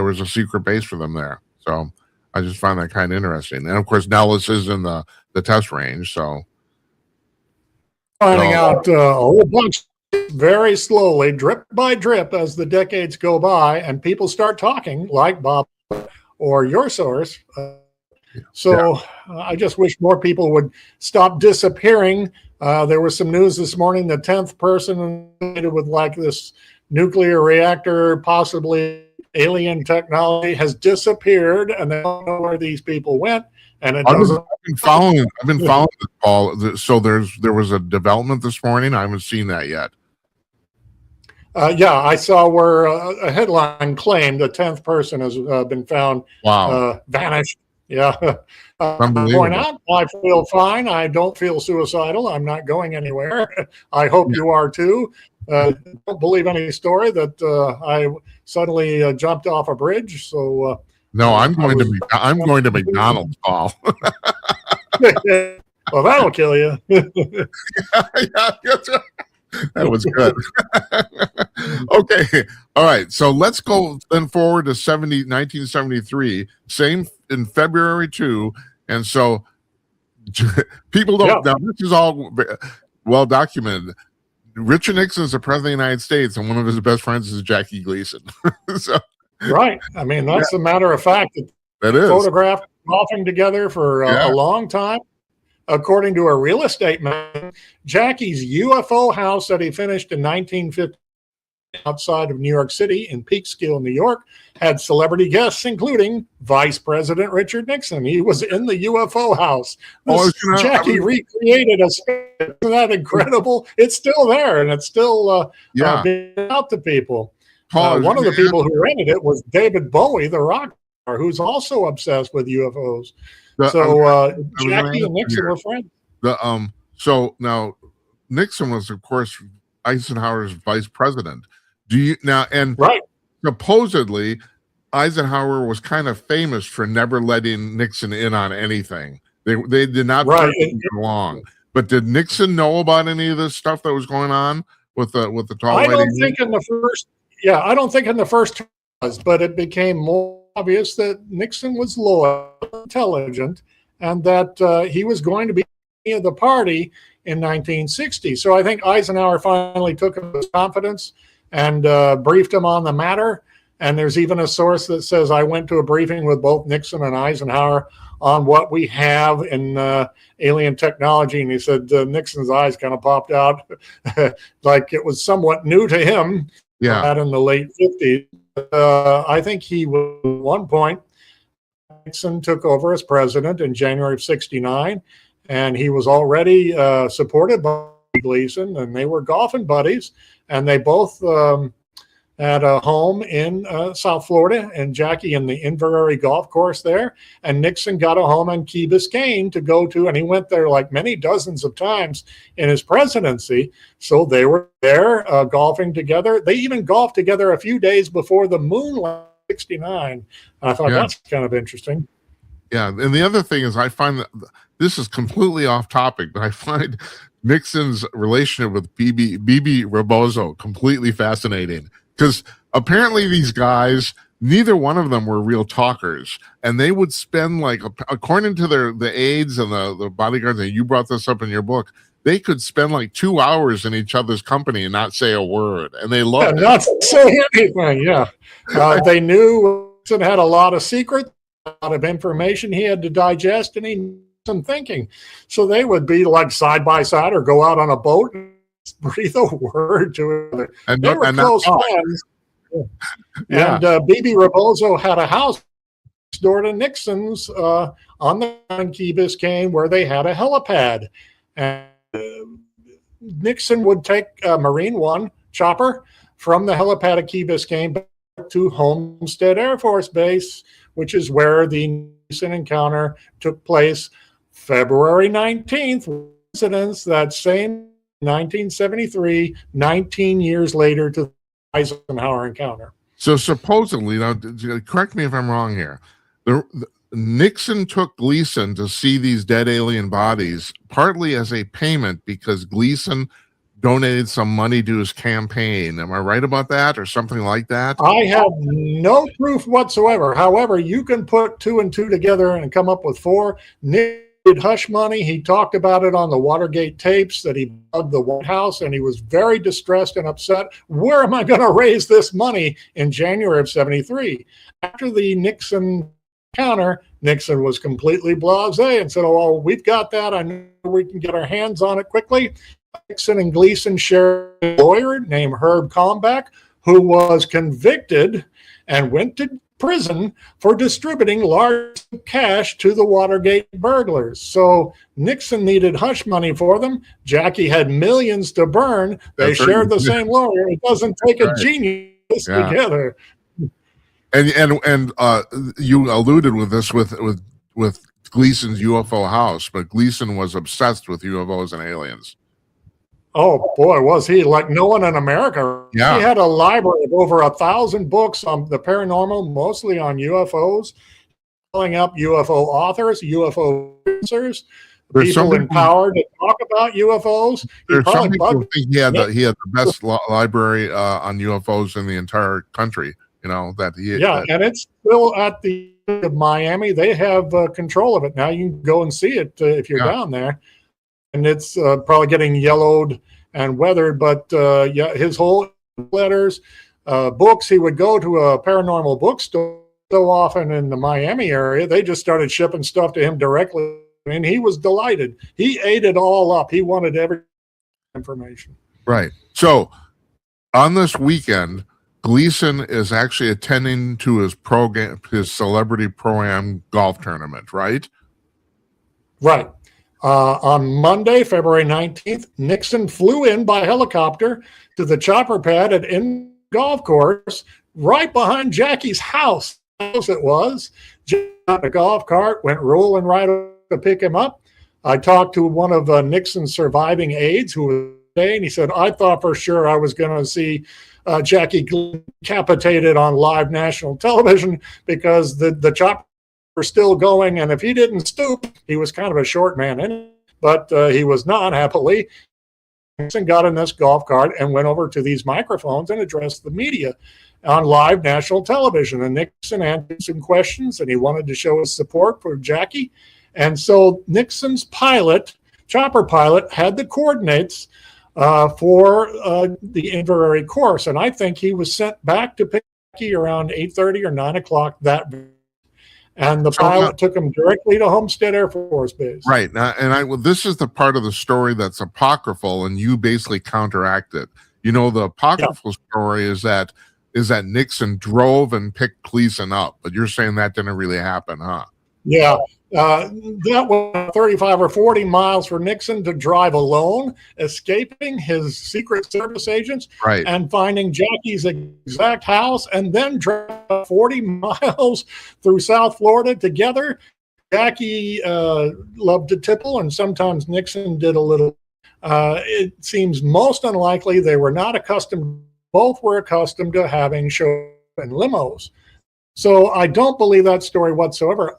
was a secret base for them there. So I just find that kind of interesting. And of course, Nellis is in the test range. So finding out a whole bunch very slowly, drip by drip, as the decades go by, and people start talking like Bob or your source. I just wish more people would stop disappearing. There was some news this morning, the 10th person with like this nuclear reactor, possibly alien technology, has disappeared, and they don't know where these people went. And I've been following this, Paul. So there was a development this morning. I haven't seen that yet. I saw where a headline claimed the 10th person has been found vanished. Yeah. Point out, I feel fine. I don't feel suicidal. I'm not going anywhere. I hope you are too. Don't believe any story that I suddenly jumped off a bridge. So no, I'm going to McDonald's, Paul. Well, that'll kill you. Yeah, that's right. That was good. Okay. All right. So let's go then forward to 1973, same in February too. And so people don't, now this is all well documented. Richard Nixon is the president of the United States, and one of his best friends is Jackie Gleason. Right. I mean, that's a matter of fact. That is. Photographed golfing together for a long time. According to a real estate man, Jackie's UFO house that he finished in 1950 outside of New York City in Peekskill, New York, had celebrity guests, including Vice President Richard Nixon. He was in the UFO house. Jackie recreated a space. Isn't that incredible? It's still there, and it's still being out to people. One of the people who rented it was David Bowie, the rock star, who's also obsessed with UFOs. Jackie and Nixon were friends. So now Nixon was, of course, Eisenhower's vice president. Supposedly Eisenhower was kind of famous for never letting Nixon in on anything. They did not turn along. But did Nixon know about any of this stuff that was going on with the tall lady? I don't think in the first was, but it became more obvious that Nixon was loyal, intelligent, and that he was going to be of the party in 1960. So I think Eisenhower finally took him his confidence and briefed him on the matter. And there's even a source that says, I went to a briefing with both Nixon and Eisenhower on what we have in alien technology. And he said Nixon's eyes kind of popped out like it was somewhat new to him. That in the late 50s. I think he was at one point, Nixon took over as president in January of 1969, and he was already supported by Gleason, and they were golfing buddies, and they both had a home in South Florida, and Jackie in the Inverary golf course there, and Nixon got a home in Key Biscayne to go to, and he went there like many dozens of times in his presidency. So they were there golfing together. They even golfed together a few days before the moon landing in '69. I thought that's kind of interesting. Yeah, and the other thing is, I find that this is completely off topic, but I find Nixon's relationship with Bibi Rebozo completely fascinating, because apparently these guys, neither one of them were real talkers, and they would spend, like, according to the aides and the bodyguards, and you brought this up in your book, they could spend like 2 hours in each other's company and not say a word, and they loved it. Not say anything. Yeah, they knew Nixon had a lot of secrets, a lot of information he had to digest, and he knew some thinking. So they would be like side by side or go out on a boat and breathe a word to each other. And they were close friends. Yeah. And Bibi Rebozo had a house next door to Nixon's on the Key Biscayne, where they had a helipad. And Nixon would take Marine One chopper from the helipad at Key Biscayne back to Homestead Air Force Base, which is where the Nixon encounter took place February 19th, incidents that same 1973, 19 years later to the Eisenhower encounter. So supposedly, now correct me if I'm wrong here, Nixon took Gleason to see these dead alien bodies partly as a payment because Gleason donated some money to his campaign. Am I right about that, or something like that? I have no proof whatsoever. However, you can put 2 and 2 together and come up with 4. Nick did hush money. He talked about it on the Watergate tapes that he bugged the White House, and he was very distressed and upset. Where am I going to raise this money in January of '73? After the Nixon encounter, Nixon was completely blasé and said, "Oh, well, we've got that. I know we can get our hands on it quickly." Nixon and Gleason shared a lawyer named Herb Kalmbach, who was convicted and went to prison for distributing large cash to the Watergate burglars. So Nixon needed hush money for them. Jackie had millions to burn. They shared the same lawyer. It doesn't take a genius together. And you alluded with this with Gleason's UFO house, but Gleason was obsessed with UFOs and aliens. Oh boy, was he, like no one in America. Yeah. He had a library of over 1,000 books on the paranormal, mostly on UFOs, calling up UFO authors, UFO producers, people empowered to talk about UFOs. There's some people think he had the best library on UFOs in the entire country. You know that he. Yeah, and it's still at the of Miami. They have control of it now. You can go and see it if you're down there. And it's probably getting yellowed and weathered, but his whole letters, books, he would go to a paranormal bookstore so often in the Miami area, they just started shipping stuff to him directly, and he was delighted. He ate it all up. He wanted every information. Right. So on this weekend, Gleason is actually attending to his celebrity pro-am golf tournament, right? Right. On Monday, February 19th, Nixon flew in by helicopter to the chopper pad at In Golf Course, right behind Jackie's house. It was. Jackie got a golf cart, went rolling right to pick him up. I talked to one of Nixon's surviving aides who was there, and he said, "I thought for sure I was going to see Jackie decapitated on live national television because the chopper were still going, and if he didn't stoop," he was kind of a short man, but he was not, happily. Nixon got in this golf cart and went over to these microphones and addressed the media on live national television. And Nixon answered some questions, and he wanted to show his support for Jackie. And so Nixon's chopper pilot, had the coordinates for the Inverary course, and I think he was sent back to pick Jackie around 8:30 or 9 o'clock that day. And the pilot took him directly to Homestead Air Force Base. Right. And this is the part of the story that's apocryphal, and you basically counteract it. You know, the apocryphal story is that Nixon drove and picked Gleason up, but you're saying that didn't really happen, huh? Yeah. That was 35 or 40 miles for Nixon to drive alone, escaping his Secret Service agents Right. and finding Jackie's exact house, and then drive 40 miles through South Florida together. Jackie loved to tipple, and sometimes Nixon did a little. It seems most unlikely they were not accustomed. Both were accustomed to having shows and limos. So I don't believe that story whatsoever.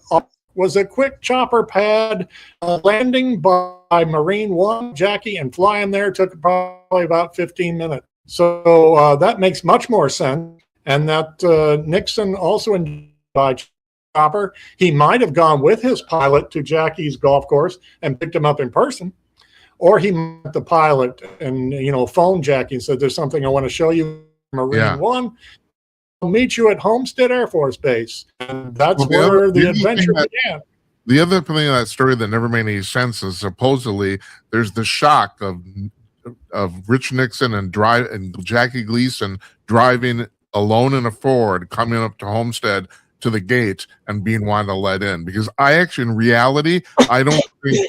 Was a quick chopper pad landing by Marine One, Jackie, and flying there took probably about 15 minutes. So that makes much more sense. And that Nixon also enjoyed chopper. He might have gone with his pilot to Jackie's golf course and picked him up in person. Or he met the pilot and, phoned Jackie and said, "There's something I want to show you, Marine One. I'll meet you at Homestead Air Force Base." And that's where the adventure began. The other thing in that story that never made any sense is supposedly there's the shock of Rich Nixon and Jackie Gleason driving alone in a Ford coming up to Homestead to the gate and being wanted to let in. Because in reality, I don't think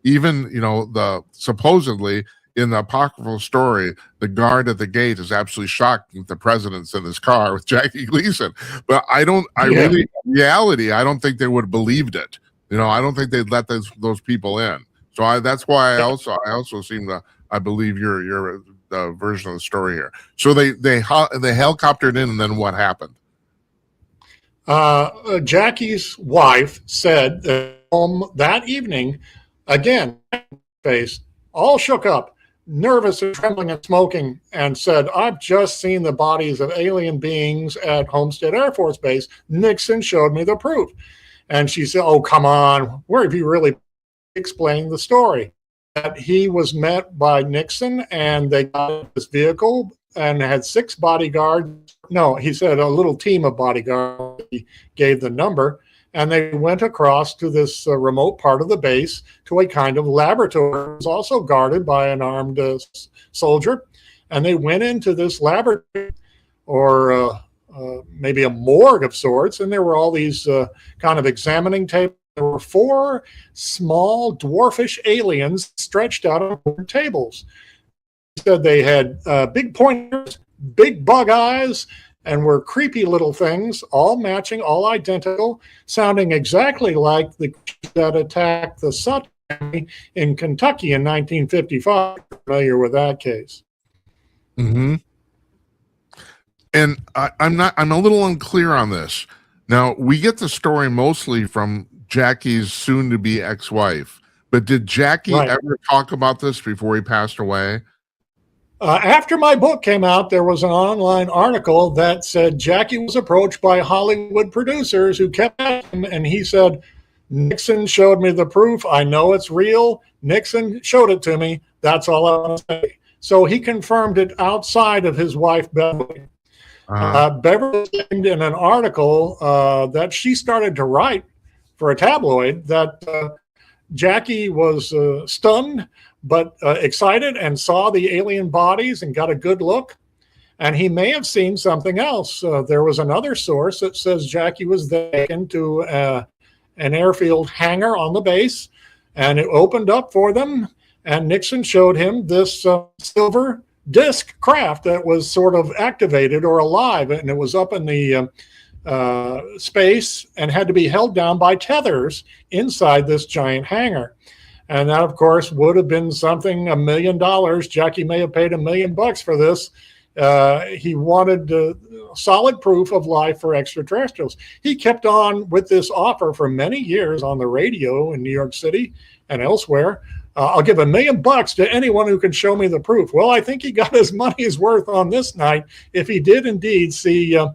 even the supposedly in the apocryphal story, the guard at the gate is absolutely shocked that the president's in his car with Jackie Gleason. But in reality, I don't think they would have believed it. I don't think they'd let those people in. So that's why I also seem to, I believe your version of the story here. So they helicoptered in, and then what happened? Jackie's wife said that evening, again, face all shook up, nervous and trembling and smoking, and said, "I've just seen the bodies of alien beings at Homestead Air Force Base. Nixon showed me the proof." And she said, "Oh, come on. Where have you really explained the story?" That he was met by Nixon, and they got this vehicle and had 6 bodyguards. No, he said a little team of bodyguards. He gave the number. And they went across to this remote part of the base to a kind of laboratory. It was also guarded by an armed soldier. And they went into this laboratory, or maybe a morgue of sorts. And there were all these kind of examining tables. There were 4 small dwarfish aliens stretched out on tables. He said they had big pointers, big bug eyes, and were creepy little things, all matching, all identical, sounding exactly like the that attacked the Sutton family in Kentucky in 1955. Familiar with that case? Mm-hmm. And I'm a little unclear on this. Now, we get the story mostly from Jackie's soon-to-be ex-wife, but did Jackie ever talk about this before he passed away? After my book came out, there was an online article that said Jackie was approached by Hollywood producers who kept asking him, and he said, "Nixon showed me the proof. I know it's real. Nixon showed it to me. That's all I want to say." So he confirmed it outside of his wife, Beverly. Beverly claimed in an article that she started to write for a tabloid that Jackie was stunned but excited and saw the alien bodies and got a good look. And he may have seen something else. There was another source that says Jackie was taken to an airfield hangar on the base, and it opened up for them. And Nixon showed him this silver disc craft that was sort of activated or alive, and it was up in the space and had to be held down by tethers inside this giant hangar. And that, of course, would have been something, $1 million. Jackie may have paid $1 million for this. He wanted solid proof of life for extraterrestrials. He kept on with this offer for many years on the radio in New York City and elsewhere. I'll give $1 million to anyone who can show me the proof. Well, I think he got his money's worth on this night if he did indeed see an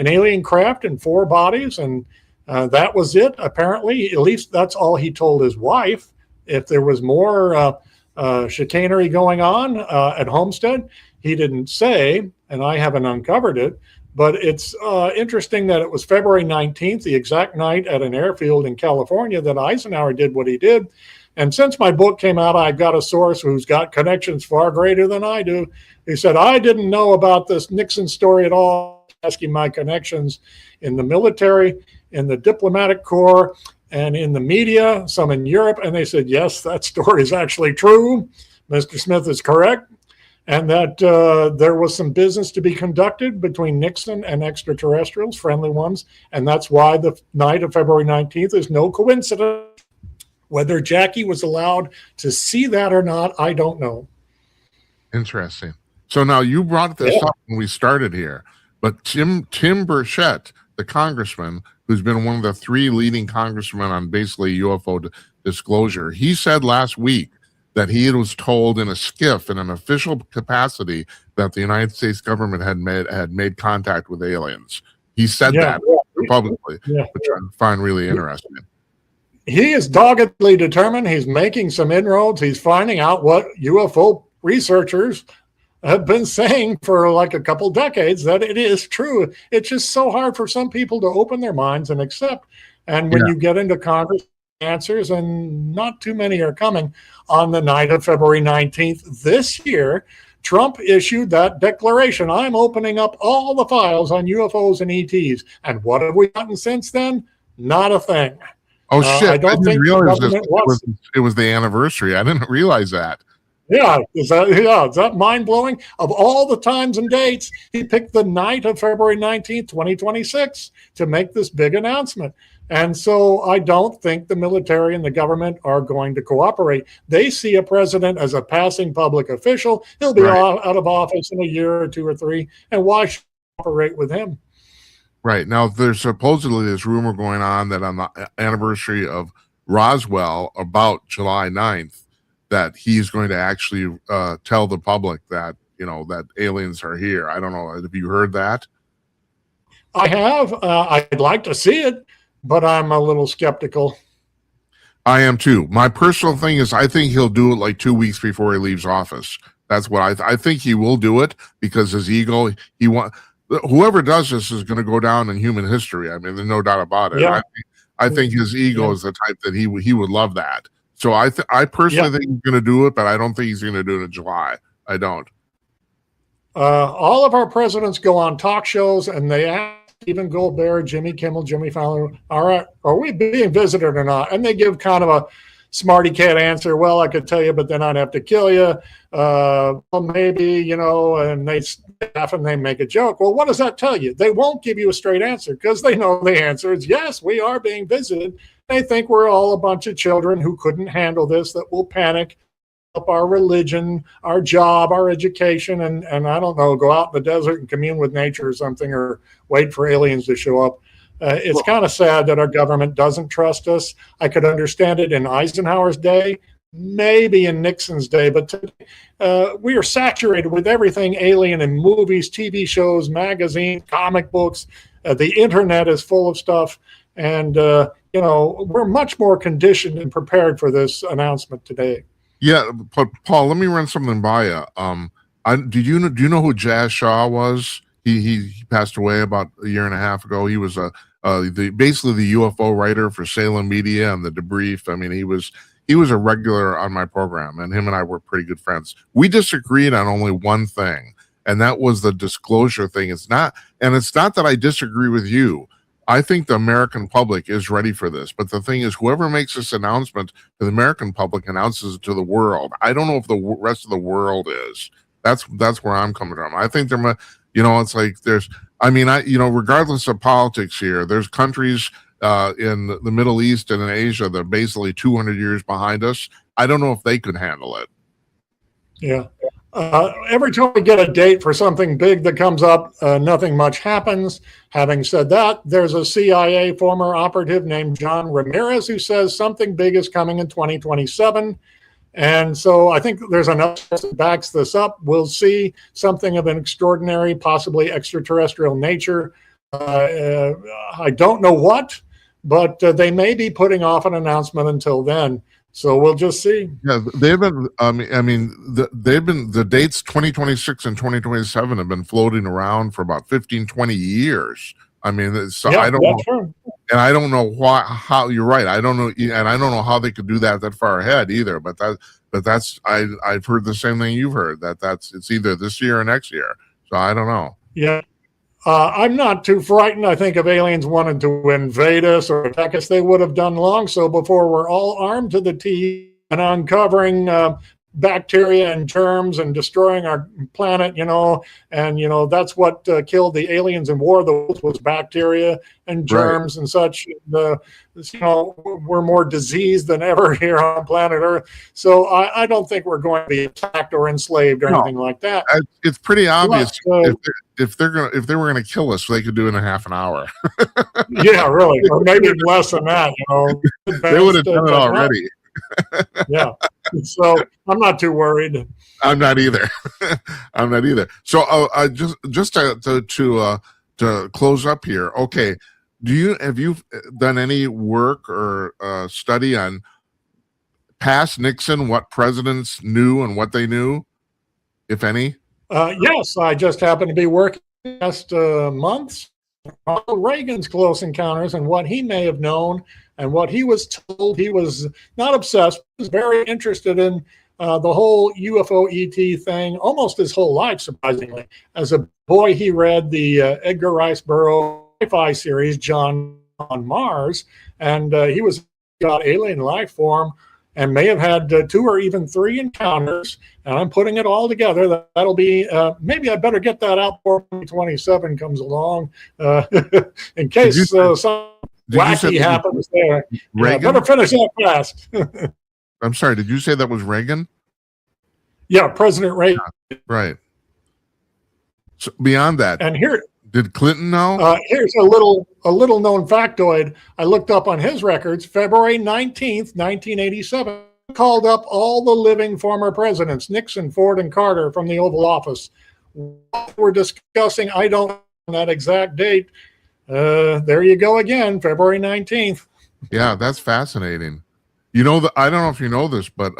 alien craft and 4 bodies. And that was it, apparently. At least that's all he told his wife. If there was more chicanery going on at Homestead, he didn't say, and I haven't uncovered it. But it's interesting that it was February 19th, the exact night at an airfield in California, that Eisenhower did what he did. And since my book came out, I've got a source who's got connections far greater than I do. He said, "I didn't know about this Nixon story at all," asking my connections in the military, in the diplomatic corps, and in the media, some in Europe, and they said, yes, that story is actually true. Mr. Smith is correct. And that there was some business to be conducted between Nixon and extraterrestrials, friendly ones. And that's why the night of February 19th is no coincidence. Whether Jackie was allowed to see that or not, I don't know. Interesting. So now you brought this up when we started here, but Tim Burchett, the congressman, who's been one of the 3 leading congressmen on basically UFO disclosure, he said last week that he was told in a skiff in an official capacity that the United States government had made contact with aliens. He said that publicly, which I find really interesting. He is doggedly determined. He's making some inroads. He's finding out what UFO researchers have been saying for like a couple decades, that it is true. It's just so hard for some people to open their minds and accept. And when you get into Congress, answers, and not too many are coming. On the night of February 19th this year, Trump issued that declaration. I'm opening up all the files on UFOs and ETs. And what have we gotten since then? Not a thing. Oh, shit. I didn't realize it was the anniversary. I didn't realize that. Yeah, is that mind-blowing? Of all the times and dates, he picked the night of February 19th, 2026 to make this big announcement. And so I don't think the military and the government are going to cooperate. They see a president as a passing public official. He'll be out of office in a year or 2 or 3. And why should we cooperate with him? Right. Now, there's supposedly this rumor going on that on the anniversary of Roswell, about July 9th, that he's going to actually tell the public that, that aliens are here. I don't know. Have you heard that? I have. I'd like to see it, but I'm a little skeptical. I am too. My personal thing is I think he'll do it like 2 weeks before he leaves office. That's what I think he will do it, because his ego, whoever does this is going to go down in human history. I mean, there's no doubt about it. Yeah. I think his ego is the type that he would love that. So I personally think he's going to do it, but I don't think he's going to do it in July. I don't. All of our presidents go on talk shows and they ask Stephen Goldberg, Jimmy Kimmel, Jimmy Fallon, all right, are we being visited or not? And they give kind of a smarty cat answer. Well, I could tell you, but then I'd have to kill you. Well, maybe, and they laugh and they make a joke. Well, what does that tell you? They won't give you a straight answer because they know the answer is yes, we are being visited. They think we're all a bunch of children who couldn't handle this, that will panic, up our religion, our job, our education, and I don't know, go out in the desert and commune with nature or something, or wait for aliens to show up. It's kind of sad that our government doesn't trust us. I could understand it in Eisenhower's day, maybe in Nixon's day, but today, we are saturated with everything alien in movies, TV shows, magazines, comic books. The internet is full of stuff. And, we're much more conditioned and prepared for this announcement today. Yeah, but Paul, let me run something by you. Do you know who Jazz Shaw was? He passed away about a year and a half ago. He was basically the UFO writer for Salem Media and the Debrief. I mean, he was a regular on my program, and him and I were pretty good friends. We disagreed on only one thing, and that was the disclosure thing. It's not that I disagree with you. I think the American public is ready for this. But the thing is, whoever makes this announcement to the American public announces it to the world. I don't know if the rest of the world is. That's where I'm coming from. I think it's like regardless of politics here, there's countries in the Middle East and in Asia that are basically 200 years behind us. I don't know if they could handle it. Yeah. Every time we get a date for something big that comes up, nothing much happens. Having said that, there's a CIA former operative named John Ramirez who says something big is coming in 2027. And so I think there's enough that backs this up. We'll see something of an extraordinary, possibly extraterrestrial nature. I don't know what, but they may be putting off an announcement until then. So we'll just see. Yeah, they've been. The dates 2026 and 2027 have been floating around for about 15, 20 years. I mean, so I don't know, true. And I don't know how you're right. I don't know, and I don't know how they could do that far ahead either. But that's I've heard the same thing you've heard, it's either this year or next year. So I don't know. Yeah. I'm not too frightened. I think if aliens wanted to invade us or attack us, they would have done long so before we're all armed to the teeth and uncovering bacteria and germs and destroying our planet, and that's what killed the aliens in War of the Worlds was bacteria and germs and such. We're more diseased than ever here on planet Earth, so I don't think we're going to be attacked or enslaved or anything like that. It's pretty obvious. If they were gonna kill us, they could do it in a half an hour. Yeah, really, or maybe less than that. They would have done it already. Yeah, so I'm not too worried. I'm not either. I'm not either. So just to close up here. Okay, have you done any work or study on past Nixon, what presidents knew and what they knew, if any? Yes, I just happened to be working last months on Reagan's close encounters and what he may have known and what he was told. He was not obsessed, he was very interested in the whole UFO ET thing almost his whole life, surprisingly. As a boy, he read the Edgar Rice Burroughs sci-fi series, John on Mars, and he got alien life form and may have had 2 or even 3 encounters. And I'm putting it all together. That'll be, maybe I better get that out before 2027 comes along, in case some wacky happens there. Better finish that fast. I'm sorry, did you say that was Reagan? Yeah, President Reagan. Right. So beyond that, and here, did Clinton know? Here's a little known factoid I looked up on his records. February 19th, 1987, called up all the living former presidents, Nixon, Ford, and Carter, from the Oval Office. What we're discussing, I don't know that exact date. There you go again, February 19th. Yeah, that's fascinating. I don't know if you know this, but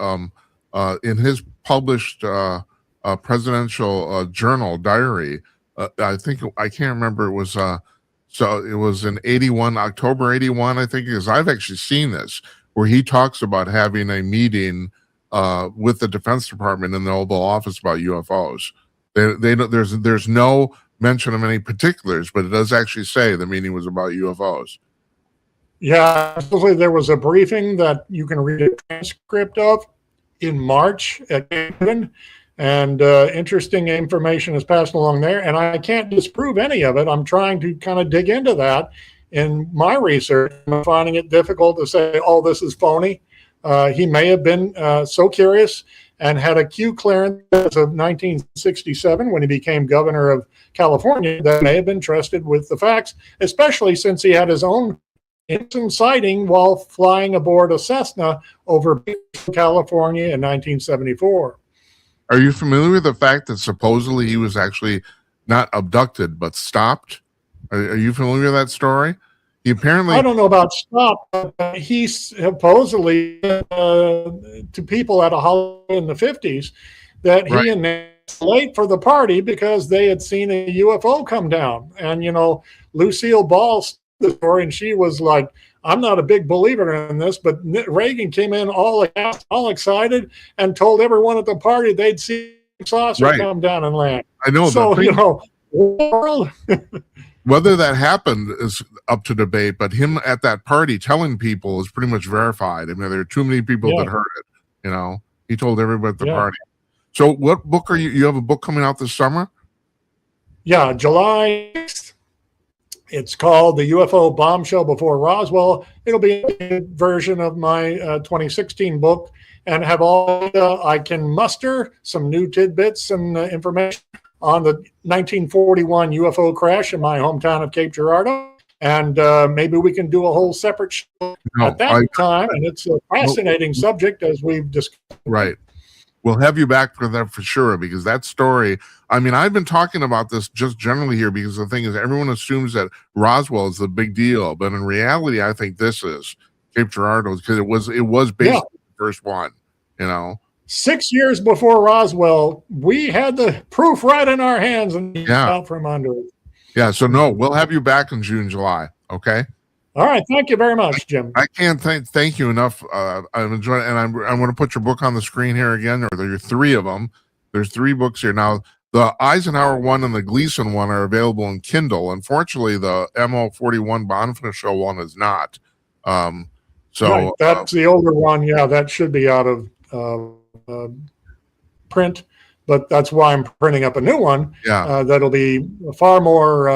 in his published presidential journal diary, I can't remember. It was so it was in October 81, I think, because I've actually seen this where he talks about having a meeting with the Defense Department in the Oval Office about UFOs. There's no mention of any particulars, but it does actually say the meeting was about UFOs. Yeah, absolutely. There was a briefing that you can read a transcript of in March at Cape Girardeau, and interesting information is passed along there. And I can't disprove any of it. I'm trying to kind of dig into that in my research. I'm finding it difficult to say, oh, this is phony. He may have been so curious and had a Q clearance as of 1967 when he became governor of California that may have been trusted with the facts, especially since he had his own instant sighting while flying aboard a Cessna over California in 1974. Are you familiar with the fact that supposedly he was actually not abducted but stopped? Are you familiar with that story? He apparently, I don't know about stop, but he supposedly to people at a holiday in the 50s that he and they were late for the party because they had seen a UFO come down. And Lucille Ball, the story, and she was like, I'm not a big believer in this, but Reagan came in all excited and told everyone at the party they'd see a saucer come down and land. I know. So, world. Whether that happened is up to debate, but him at that party telling people is pretty much verified. I mean, there are too many people that heard it. He told everybody at the party. So what book you have a book coming out this summer? Yeah, July 6th. It's called The UFO Bombshell Before Roswell. It'll be a version of my 2016 book and have all I can muster some new tidbits and information on the 1941 UFO crash in my hometown of Cape Girardeau. And maybe we can do a whole separate show at that time. And it's a fascinating subject, as we've discussed. Right. We'll have you back for that for sure, because that story, I mean, I've been talking about this just generally here because the thing is everyone assumes that Roswell is the big deal, but in reality, I think this is Cape Girardeau because it was basically the first one, 6 years before Roswell, we had the proof right in our hands and out from under it. Yeah, so no, we'll have you back in June, July, okay? All right, thank you very much, Jim. I can't thank you enough. I'm enjoying, and I'm going to put your book on the screen here again. There are 3 of them. There's 3 books here now. The Eisenhower one and the Gleason one are available in Kindle. Unfortunately, the MO41 Bonifacio one is not. So right, that's the older one. Yeah, that should be out of print, but that's why I'm printing up a new one. yeah, That'll be far more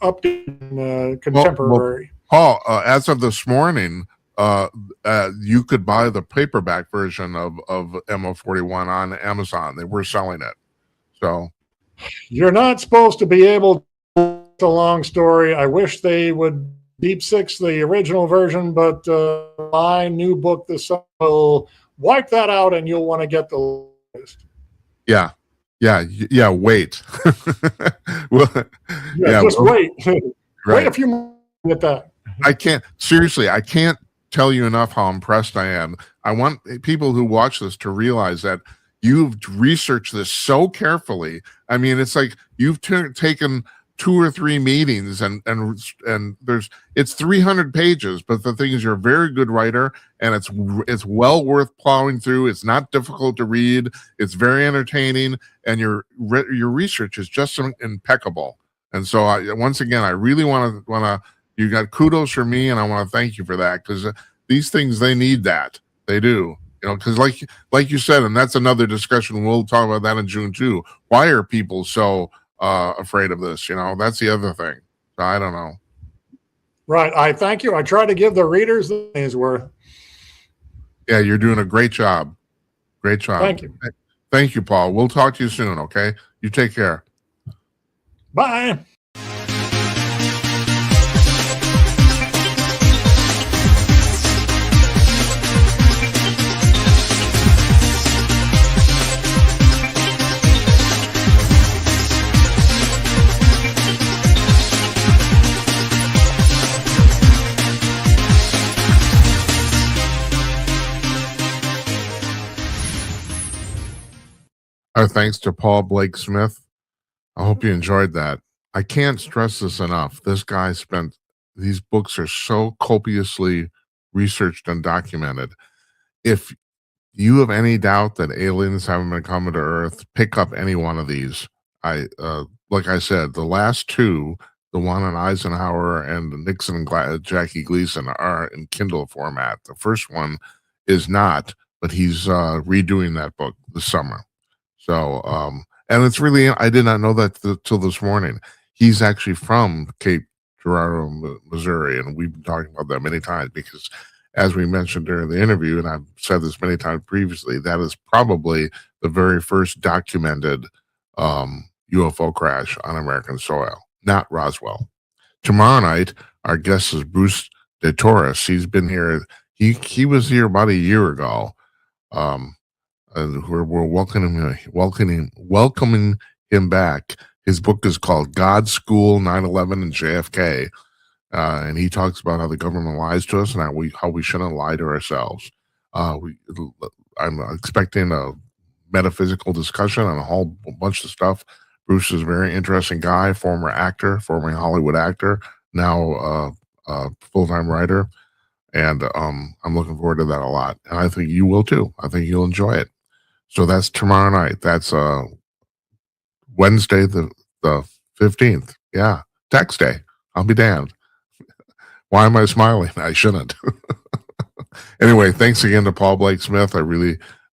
updated, contemporary. Paul, as of this morning, you could buy the paperback version of MO41 on Amazon. They were selling it. So you're not supposed to be able to. It's a long story. I wish they would deep six the original version, but my new book this summer will wipe that out, and you'll want to get the list. yeah. Wait. Well, just wait. Right. Wait a few months to get that. I can't tell you enough how impressed I am. I want people who watch this to realize that you've researched this so carefully. I mean, it's like you've taken 2 or 3 meetings and it's 300 pages, but the thing is, you're a very good writer, and it's well worth plowing through. It's not difficult to read. It's very entertaining, and your research is just impeccable. And so once again, I really want to, you got kudos for me, and I want to thank you for that, because these things, they need that. They do. Because like you said, and that's another discussion. We'll talk about that in June too. Why are people so afraid of this? That's the other thing. So I don't know. Right. I thank you. I try to give the readers the money's worth. Yeah, you're doing a great job. Great job. Thank you. Thank you, Paul. We'll talk to you soon. Okay. You take care. Bye. Our thanks to Paul Blake Smith. I hope you enjoyed that. I can't stress this enough. This guy these books are so copiously researched and documented. If you have any doubt that aliens haven't been coming to Earth, pick up any one of these. Like I said, the last 2, the one on Eisenhower and Nixon and Jackie Gleason, are in Kindle format. The first one is not, but he's redoing that book this summer. So, and it's really, I did not know that till this morning. He's actually from Cape Girardeau, Missouri, and we've been talking about that many times because, as we mentioned during the interview, and I've said this many times previously, that is probably the very first documented UFO crash on American soil, not Roswell. Tomorrow night, our guest is Bruce de Torres. He's been here. He was here about a year ago. And we're welcoming him back. His book is called God, School, 9/11, and JFK, and he talks about how the government lies to us and how we shouldn't lie to ourselves. I'm expecting a metaphysical discussion on a whole bunch of stuff. Bruce is a very interesting guy, former Hollywood actor, now full-time writer, and I'm looking forward to that a lot. And I think you will too. I think you'll enjoy it. So that's tomorrow night. That's Wednesday, the 15th. Yeah, tax day. I'll be damned. Why am I smiling? I shouldn't. Anyway, thanks again to Paul Blake Smith. That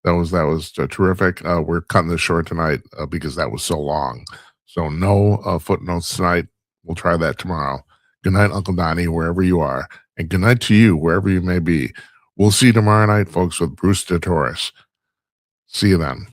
was terrific. We're cutting this short tonight because that was so long. So no footnotes tonight. We'll try that tomorrow. Good night, Uncle Donnie, wherever you are, and good night to you, wherever you may be. We'll see you tomorrow night, folks, with Bruce de Torres. See you then.